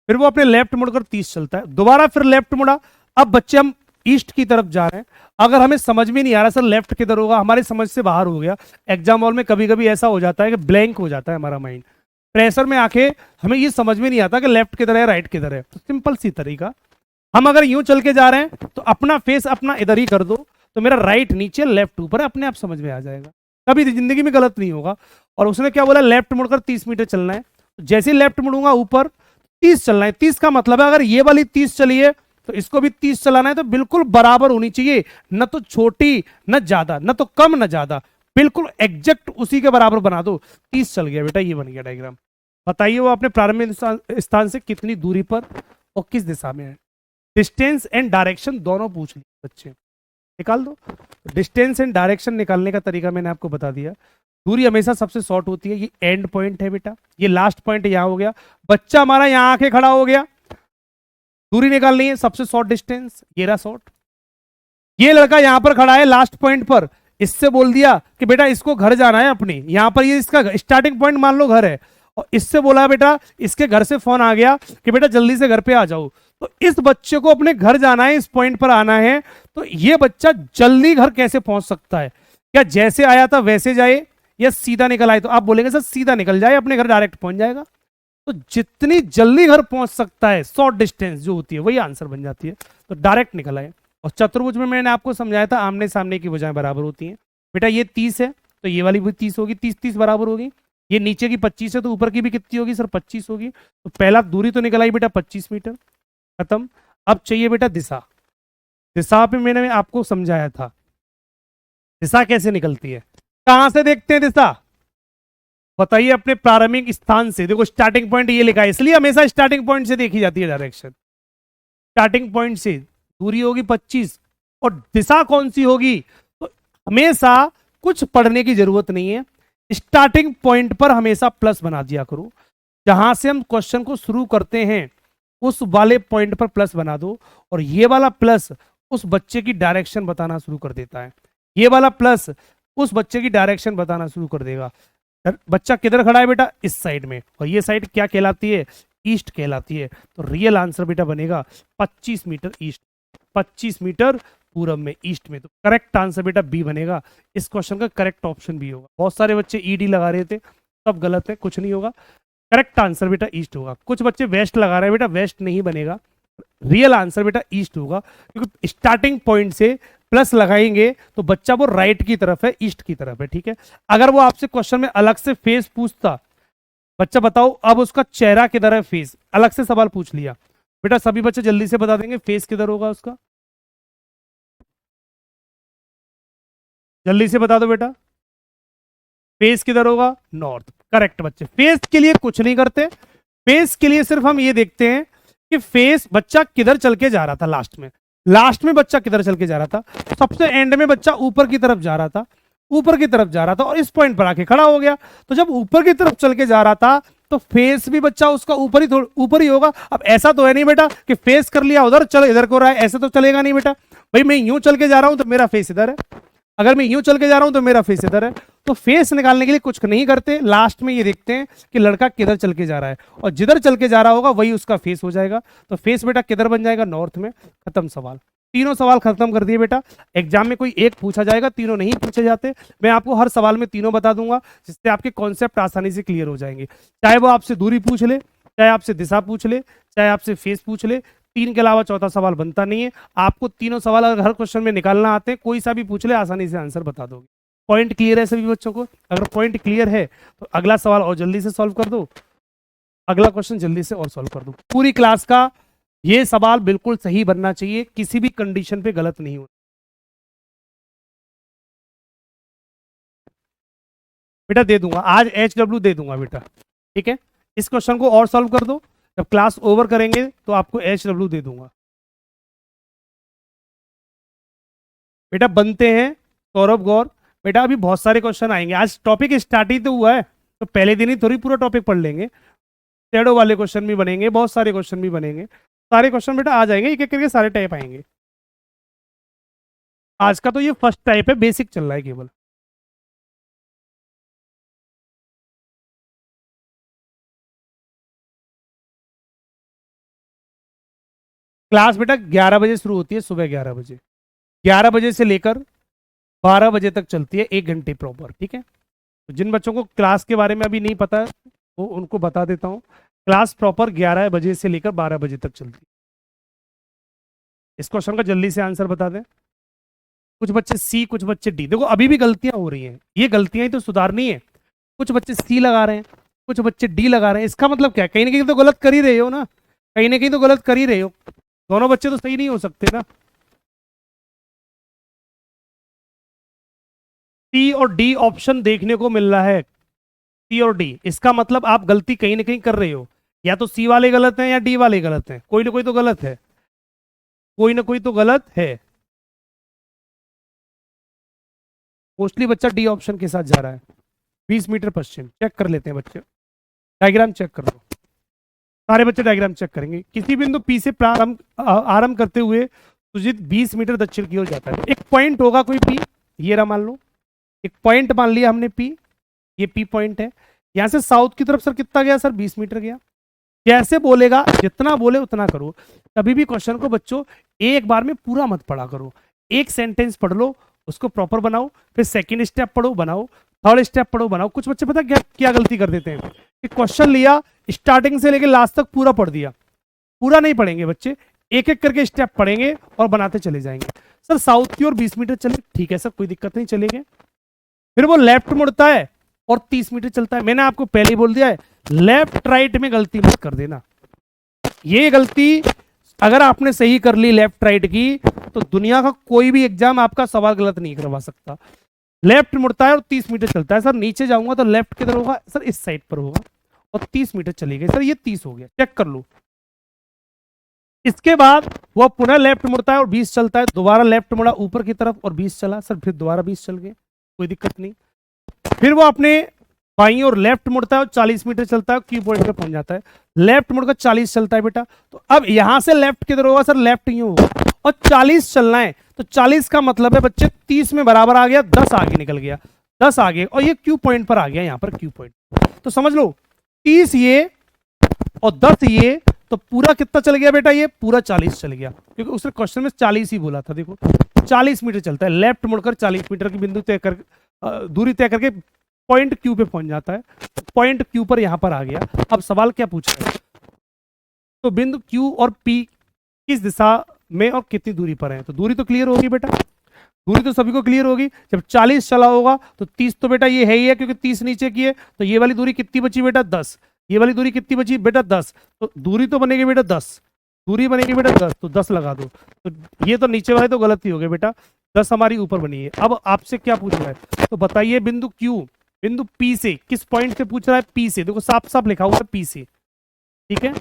फिर वो अपने लेफ्ट मुड़कर 30 चलता है, दोबारा फिर लेफ्ट मुड़ा। अब बच्चे हम ईस्ट की तरफ जा रहे हैं, अगर हमें समझ में नहीं आ रहा सर लेफ्ट किधर होगा, हमारी समझ से बाहर हो गया, एग्जाम हॉल में कभी कभी ऐसा हो जाता है कि ब्लैंक हो जाता है हमारा माइंड, प्रेशर में आके हमें ये समझ में नहीं आता कि लेफ्ट किधर है राइट किधर है। तो सिंपल सी तरीका, हम अगर यूं चल के जा रहे हैं तो अपना फेस अपना इधर ही कर दो, तो मेरा राइट नीचे लेफ्ट ऊपर है, अपने आप समझ में आ जाएगा, कभी जिंदगी में गलत नहीं होगा। और उसने क्या बोला, लेफ्ट मुड़कर 30 मीटर चलना है, तो जैसे ही लेफ्ट मुड़ूंगा ऊपर 30 चलना है। 30 का मतलब है अगर ये वाली 30 चली है तो इसको भी 30 चलाना है, तो बिल्कुल बराबर होनी चाहिए, न तो छोटी न ज्यादा, न तो कम न ज्यादा, बिल्कुल एग्जैक्ट उसी के बराबर बना दो। 30 चल गया बेटा, ये बन गया डायग्राम। बताइए वो अपने प्रारंभिक स्थान से कितनी दूरी पर और किस दिशा में है। डिस्टेंस एंड डायरेक्शन दोनों पूछ लिए बच्चे, निकाल दो। डिस्टेंस एंड डायरेक्शन निकालने का तरीका मैंने आपको बता दिया। दूरी हमेशा सबसे शॉर्ट होती है, ये एंड पॉइंट है बेटा, ये लास्ट पॉइंट यहां हो गया, बच्चा हमारा यहां आके खड़ा हो गया, दूरी निकालनी है, सबसे शॉर्ट डिस्टेंस ये रहा शॉर्ट। ये लड़का यहां पर खड़ा है लास्ट पॉइंट पर, इससे बोल दिया कि बेटा इसको घर जाना है अपनी, यहां पर ये इसका स्टार्टिंग पॉइंट मान लो घर है, और इससे बोला बेटा इसके घर से फोन आ गया कि बेटा जल्दी से घर पे आ जाओ, तो इस बच्चे को अपने घर जाना है, इस पॉइंट पर आना है। तो ये बच्चा जल्दी घर कैसे पहुंच सकता है, क्या जैसे आया था वैसे जाए या सीधा निकल आए, तो आप बोलेंगे सर सीधा निकल जाए अपने घर डायरेक्ट पहुंच जाएगा। तो जितनी जल्दी घर पहुंच सकता है, शॉर्ट डिस्टेंस जो होती है वही आंसर बन जाती है, तो डायरेक्ट निकल आए। और चतुर्भुज में मैंने आपको समझाया था आमने सामने की भुजाएं बराबर होती हैं बेटा, ये 30 है तो ये वाली भी 30 होगी, 30-30 बराबर होगी। ये नीचे की 25 है तो ऊपर की भी कितनी होगी सर, 25 होगी। तो पहला दूरी तो निकल आई बेटा 25 मीटर, खत्म। अब चाहिए बेटा दिशा, दिशा पे मैंने आपको समझाया था दिशा कैसे निकलती है, कहां से देखते हैं दिशा, बताइए अपने प्रारंभिक स्थान से। देखो स्टार्टिंग पॉइंट ये लिखा है, इसलिए हमेशा स्टार्टिंग पॉइंट से देखी जाती है डायरेक्शन। स्टार्टिंग पॉइंट से दूरी होगी 25 और दिशा कौन सी होगी, तो हमेशा कुछ पढ़ने की जरूरत नहीं है, स्टार्टिंग पॉइंट पर हमेशा प्लस बना दिया करो, जहां से हम क्वेश्चन को शुरू करते हैं उस वाले पॉइंट पर प्लस बना दो, और ये वाला प्लस उस बच्चे की डायरेक्शन बताना शुरू कर देता है, ये वाला प्लस उस बच्चे की डायरेक्शन बताना शुरू कर देगा। बच्चा किधर खड़ा है बेटा, इस साइड में, और ये साइड क्या कहलाती है, ईस्ट कहलाती है। तो रियल आंसर बेटा बनेगा 25 मीटर ईस्ट, 25 मीटर पूरब में, ईस्ट में। तो करेक्ट आंसर बेटा बी बनेगा, इस क्वेश्चन का करेक्ट ऑप्शन बी होगा। बहुत सारे बच्चे ईडी लगा रहे थे, सब गलत है, कुछ नहीं होगा, करेक्ट आंसर बेटा ईस्ट होगा। कुछ बच्चे वेस्ट लगा रहे हैं बेटा, वेस्ट नहीं बनेगा, रियल आंसर बेटा ईस्ट होगा, क्योंकि स्टार्टिंग पॉइंट से प्लस लगाएंगे तो बच्चा वो राइट की तरफ है, ईस्ट की तरफ है, ठीक है। अगर वो आपसे क्वेश्चन में अलग से फेस पूछता, बच्चा बताओ अब उसका चेहरा किधर है, फेस। अलग से सवाल पूछ लिया बेटा, सभी बच्चे जल्दी से बता देंगे फेस किधर होगा उसका, जल्दी से बता दो बेटा, फेस किधर होगा, नॉर्थ। करेक्ट बच्चे, फेस के लिए कुछ नहीं करते, फेस के लिए सिर्फ हम ये देखते हैं कि फेस बच्चा किधर चल के जा रहा था, लास्ट में बच्चा किधर चल के जा रहा था, सबसे एंड में बच्चा ऊपर की तरफ जा रहा था, ऊपर की तरफ जा रहा था और इस पॉइंट पर आके खड़ा हो गया। तो जब ऊपर की तरफ चल के जा रहा था तो फेस भी बच्चा उसका ऊपर ही होगा। अब ऐसा तो है नहीं बेटा कि फेस कर लिया उधर, चल इधर को रहा है, ऐसे तो चलेगा नहीं बेटा। भाई मैं यूं चल के जा रहा हूं तो मेरा फेस इधर है, अगर मैं यूं चल के जा रहा हूं तो मेरा फेस इधर है। तो फेस निकालने के लिए कुछ नहीं करते, लास्ट में ये देखते हैं कि लड़का किधर चल के जा रहा है, और जिधर चल के जा रहा होगा वही उसका फेस हो जाएगा। तो फेस बेटा किधर बन जाएगा, नॉर्थ में। खत्म सवाल, तीनों सवाल खत्म कर दिए बेटा। एग्जाम में कोई एक पूछा जाएगा, तीनों नहीं पूछे जाते। मैं आपको हर सवाल में तीनों बता दूंगा, जिससे आपके कॉन्सेप्ट आसानी से क्लियर हो जाएंगे। चाहे वो आपसे दूरी पूछ ले, चाहे आपसे दिशा पूछ ले, चाहे आपसे फेस पूछ ले, तीन के अलावा चौथा सवाल बनता नहीं है। आपको तीनों सवाल अगर हर क्वेश्चन में निकालना आते हैं, कोई सा भी पूछ ले आसानी से आंसर बता दोगे। पॉइंट क्लियर है सभी बच्चों को? अगर पॉइंट क्लियर है तो अगला सवाल और जल्दी से सॉल्व कर दो, अगला क्वेश्चन जल्दी से और सॉल्व कर दो। पूरी क्लास का ये सवाल बिल्कुल सही बनना चाहिए, किसी भी कंडीशन पे गलत नहीं हो। बेटा दे दूंगा आज, HW दे दूंगा बेटा, ठीक है। इस क्वेश्चन को और सॉल्व कर दो, जब क्लास ओवर करेंगे तो आपको HW दे दूंगा। बेटा बनते हैं सौरभ गौर। बेटा अभी बहुत सारे क्वेश्चन आएंगे, आज टॉपिक स्टार्ट ही तो हुआ है, तो पहले दिन ही थोड़ी पूरा टॉपिक पढ़ लेंगे। शैडो वाले क्वेश्चन भी बनेंगे, बहुत सारे क्वेश्चन भी बनेंगे, सारे क्वेश्चन बेटा आ जाएंगे, एक एक करके सारे टाइप आएंगे। आज का तो ये फर्स्ट टाइप है, बेसिक चल रहा है केवल। क्लास बेटा 11 बजे शुरू होती है, सुबह 11 बजे, 11 बजे से लेकर 12 बजे तक चलती है, 1 घंटे प्रॉपर, ठीक है। तो जिन बच्चों को क्लास के बारे में अभी नहीं पता है वो उनको बता देता हूँ, क्लास प्रॉपर 11 बजे से लेकर 12 बजे तक चलती है। इस क्वेश्चन का जल्दी से आंसर बता दें। कुछ बच्चे सी, कुछ बच्चे डी। देखो अभी भी गलतियां हो रही हैं, ये गलतियां ही तो सुधारनी है। कुछ बच्चे सी लगा रहे हैं, कुछ बच्चे डी लगा रहे हैं, इसका मतलब क्या है, कहीं ना कहीं तो गलत कर ही रहे हो ना, कहीं ना कहीं तो गलत कर ही रहे हो। दोनों बच्चे तो सही नहीं हो सकते ना। सी और डी ऑप्शन देखने को मिल रहा है, सी और डी, इसका मतलब आप गलती कहीं ना कहीं कर रहे हो। या तो सी वाले गलत हैं या डी वाले गलत हैं, कोई ना कोई तो गलत है, कोई ना कोई तो गलत है। मोस्टली बच्चा डी ऑप्शन के साथ जा रहा है। 20 मीटर पश्चिम चेक कर लेते हैं बच्चे, डायग्राम चेक कर लो। सारे बच्चे डायग्राम चेक करेंगे। किसी बिंदु पी से प्रारंभ आरंभ करते हुए सुजीत 20 मीटर दक्षिण की ओर जाता है। एक पॉइंट होगा कोई पी, ये रहा मान लो, एक पॉइंट मान लिया हमने पी, ये पी पॉइंट है। यहां से साउथ की तरफ सर कितना गया, सर 20 मीटर गया। जैसे बोलेगा जितना बोले उतना करो। कभी भी क्वेश्चन को बच्चों एक बार में पूरा मत पढ़ा करो, एक सेंटेंस पढ़ लो, उसको प्रॉपर बनाओ, फिर सेकंड स्टेप पढ़ो बनाओ, थर्ड स्टेप पढ़ो बनाओ। कुछ बच्चे पता क्या क्या गलती कर देते हैं कि क्वेश्चन लिया स्टार्टिंग से लेकर लास्ट तक पूरा पढ़ दिया। पूरा नहीं पढ़ेंगे बच्चे, एक एक करके स्टेप पढ़ेंगे और बनाते चले जाएंगे। सर साउथ की ओर 20 मीटर चले, ठीक है सर कोई दिक्कत नहीं, चलेंगे। फिर वो लेफ्ट मुड़ता है और 30 मीटर चलता है। मैंने आपको पहले ही बोल दिया है, लेफ्ट राइट में गलती मत कर देना। ये गलती अगर आपने सही कर ली लेफ्ट राइट की, तो दुनिया का कोई भी एग्जाम आपका सवाल गलत नहीं करवा सकता। लेफ्ट मुड़ता है और 30 मीटर चलता है। सर नीचे जाऊंगा तो लेफ्ट किधर होगा, सर इस साइड पर होगा, और 30 मीटर चली गई। सर ये 30 हो गया, चेक कर लो। इसके बाद वह पुनः लेफ्ट मुड़ता है और 20 चलता है, दोबारा लेफ्ट मुड़ा ऊपर की तरफ और 20 चला, सर फिर दोबारा 20 चल गए, कोई दिक्कत नहीं। फिर वो अपने बाईं और लेफ्ट मुड़ता है और 40 मीटर चलता है, क्यू पॉइंट पे पहुंच जाता है। लेफ्ट मुड़कर 40 चलता है बेटा, तो अब यहां से लेफ्ट किधर होगा, सर लेफ्ट यूं होगा, और 40 चलना है, तो 40 का मतलब है बच्चे 30 में बराबर आ गया, 10 आगे निकल गया, 10 आगे, और ये क्यू पॉइंट पर आ गया, यहां पर क्यू पॉइंट। तो समझ लो 30 ये और 10 ये, तो पूरा कितना चल गया बेटा, ये पूरा 40 चल गया, क्योंकि उसने क्वेश्चन में 40 ही बोला था। देखो 40 मीटर चलता है, लेफ्ट मुड़कर 40 मीटर की बिंदु तय कर दूरी तय करके पॉइंट क्यू पे पहुंच जाता है। पॉइंट क्यू पर यहां पर आ गया। अब सवाल क्या पूछ रहा है, तो बिंदु क्यू और पी किस दिशा में और कितनी दूरी पर है। तो दूरी तो क्लियर होगी बेटा, दूरी तो सभी को क्लियर होगी। जब 40 चला होगा तो 30 तो बेटा ये है ही है, क्योंकि 30 नीचे की है, तो ये वाली दूरी कितनी बची बेटा, 10। ये वाली दूरी कितनी बची बेटा 10, तो दूरी तो बनेगी बेटा 10, दूरी बनेगी बेटा 10, तो 10 लगा दो। तो ये तो नीचे वाले तो गलत ही हो गए बेटा, 10 हमारी ऊपर बनी है। अब आपसे क्या पूछ रहा है, तो बताइए बिंदु क्यू, बिंदु पी से, किस पॉइंट से पूछ रहा है, पी से, देखो साफ साफ लिखा हुआ है पी से, ठीक है।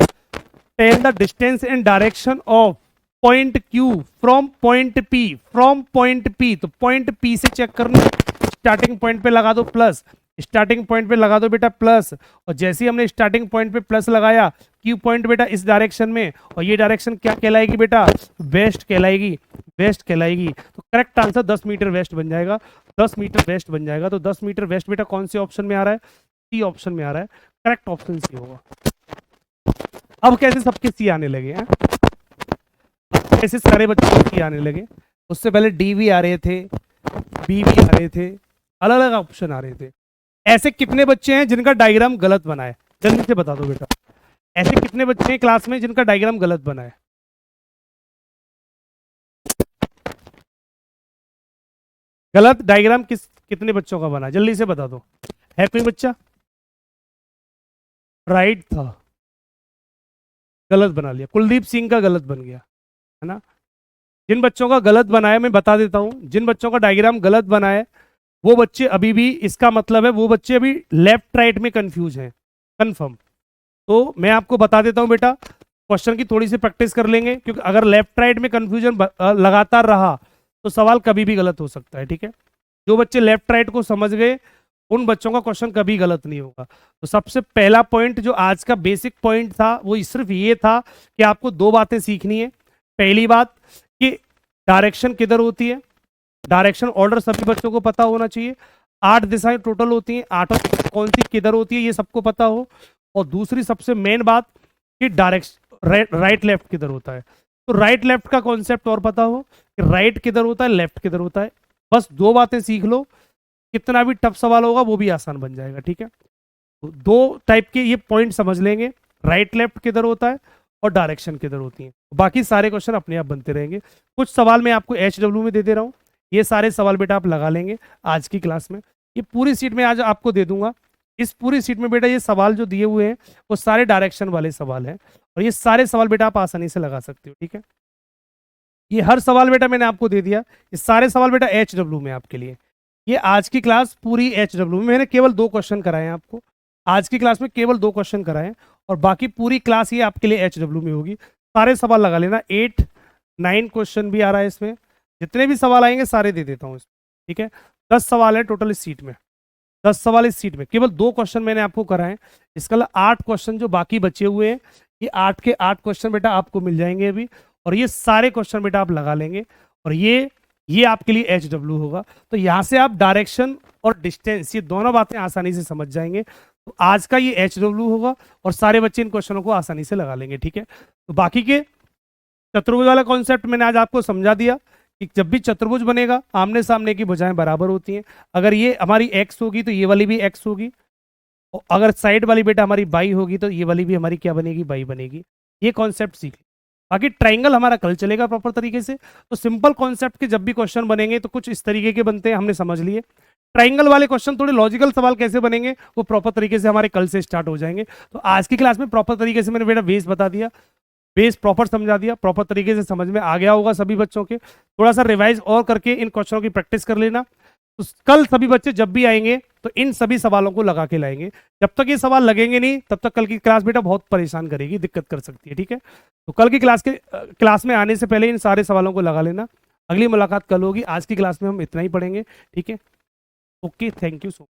Tell the distance and direction of point Q from point P, from point P, तो पॉइंट पी से चेक करना, स्टार्टिंग पॉइंट पे लगा दो प्लस, स्टार्टिंग पॉइंट पे लगा दो बेटा प्लस, और जैसे ही हमने स्टार्टिंग पॉइंट पे प्लस लगाया, क्यू पॉइंट बेटा इस डायरेक्शन में, और ये डायरेक्शन क्या कहलाएगी बेटा, वेस्ट कहलाएगी, वेस्ट कहलाएगी। तो करेक्ट आंसर 10 मीटर वेस्ट बन जाएगा, 10 मीटर वेस्ट बन जाएगा। तो 10 मीटर वेस्ट बेटा कौन से ऑप्शन में आ रहा है, सी ऑप्शन में आ रहा है, करेक्ट ऑप्शन सी होगा। अब कैसे सबके सी आने लगे हैं, कैसे सारे बच्चों को सी आने लगे, उससे पहले डी भी आ रहे थे, बी भी आ रहे थे, अलग अलग ऑप्शन आ रहे थे। ऐसे कितने बच्चे हैं जिनका डायग्राम गलत बना है, जल्दी से बता दो बेटा, ऐसे कितने बच्चे हैं क्लास में जिनका डायग्राम गलत बना है। गलत डायग्राम कितने बच्चों का बना है, जल्दी से बता दो, है कोई बच्चा, राइट था, गलत बना लिया, कुलदीप सिंह का गलत बन गया, है ना। जिन बच्चों का गलत बना है मैं बता देता हूं, जिन बच्चों का डायग्राम गलत बना है वो बच्चे अभी भी, इसका मतलब है वो बच्चे अभी लेफ्ट राइट में कंफ्यूज हैं, कंफर्म। तो मैं आपको बता देता हूं बेटा, क्वेश्चन की थोड़ी सी प्रैक्टिस कर लेंगे, क्योंकि अगर लेफ्ट राइट में कंफ्यूजन लगातार रहा तो सवाल कभी भी गलत हो सकता है, ठीक है। जो बच्चे लेफ्ट राइट को समझ गए उन बच्चों का क्वेश्चन कभी गलत नहीं होगा। तो सबसे पहला पॉइंट जो आज का बेसिक पॉइंट था वो सिर्फ ये था कि आपको दो बातें सीखनी है। पहली बात कि डायरेक्शन किधर होती है, डायरेक्शन ऑर्डर सभी बच्चों को पता होना चाहिए, 8 दिशाएं टोटल होती हैं, 8 कौन सी किधर होती है ये सबको पता हो। और दूसरी सबसे मेन बात कि डायरेक्शन राइट लेफ्ट किधर होता है, तो राइट लेफ्ट का कॉन्सेप्ट और पता हो कि राइट किधर होता है, लेफ्ट किधर होता है। बस दो बातें सीख लो, कितना भी टफ सवाल होगा वो भी आसान बन जाएगा, ठीक है। तो दो टाइप के ये पॉइंट समझ लेंगे, राइट लेफ्ट किधर होता है और डायरेक्शन किधर होती है, बाकी सारे क्वेश्चन अपने आप बनते रहेंगे। कुछ सवाल मैं आपको HW में दे दे रहा हूँ, ये सारे सवाल बेटा आप लगा लेंगे आज की क्लास में। ये पूरी सीट में आज आपको दे दूंगा, इस पूरी सीट में बेटा ये सवाल जो दिए हुए हैं वो सारे डायरेक्शन वाले सवाल हैं, और ये सारे सवाल बेटा आप आसानी से लगा सकते हो, ठीक है। ये हर सवाल बेटा मैंने आपको दे दिया, ये सारे सवाल बेटा HW में आपके लिए। ये आज की क्लास पूरी HW में मैंने केवल 2 क्वेश्चन कराए हैं आपको, आज की क्लास में केवल 2 क्वेश्चन कराए हैं, और बाकी पूरी क्लास ये आपके लिए HW में होगी। सारे सवाल लगा लेना, 8 9 क्वेश्चन भी आ रहा है इसमें, जितने भी सवाल आएंगे सारे दे देता हूँ इसमें, ठीक है। 10 सवाल है टोटल इस सीट में, 10 सवाल इस सीट में, केवल 2 क्वेश्चन मैंने आपको कराए, इसका 8 क्वेश्चन जो बाकी बचे हुए हैं, ये 8 के 8 क्वेश्चन बेटा आपको मिल जाएंगे अभी, और ये सारे क्वेश्चन बेटा आप लगा लेंगे, और ये आपके लिए HW होगा। तो यहाँ से आप डायरेक्शन और डिस्टेंस ये दोनों बातें आसानी से समझ जाएंगे। तो आज का ये HW होगा, और सारे बच्चे इन क्वेश्चनों को आसानी से लगा लेंगे, ठीक है। तो बाकी के चतुर्भुज वाला कॉन्सेप्ट मैंने आज आपको समझा दिया कि जब भी चतुर्भुज बनेगा आमने सामने की भुजाएं बराबर होती हैं, अगर ये हमारी x होगी तो ये वाली भी x होगी, और अगर साइड वाली बेटा हमारी बाई होगी तो ये वाली भी हमारी क्या बनेगी, बाई बनेगी। ये कॉन्सेप्ट सीख, बाकी ट्राइंगल हमारा कल चलेगा प्रॉपर तरीके से। तो सिंपल कॉन्सेप्ट के जब भी क्वेश्चन बनेंगे तो कुछ इस तरीके के बनते हैं, हमने समझ लिए। ट्राइंगल वाले क्वेश्चन थोड़े लॉजिकल सवाल कैसे बनेंगे वो प्रॉपर तरीके से हमारे कल से स्टार्ट हो जाएंगे। तो आज की क्लास में प्रॉपर तरीके से मैंने बेटा बेस बता दिया, बेस प्रॉपर समझा दिया, प्रॉपर तरीके से समझ में आ गया होगा सभी बच्चों के। थोड़ा सा रिवाइज और करके इन क्वेश्चनों की प्रैक्टिस कर लेना, तो कल सभी बच्चे जब भी आएंगे तो इन सभी सवालों को लगा के लाएंगे। जब तक ये सवाल लगेंगे नहीं तब तक कल की क्लास बेटा बहुत परेशान करेगी, दिक्कत कर सकती है, ठीक है। तो कल की क्लास में आने से पहले इन सारे सवालों को लगा लेना। अगली मुलाकात कल होगी, आज की क्लास में हम इतना ही पढ़ेंगे, ठीक है। Okay, thank you so much.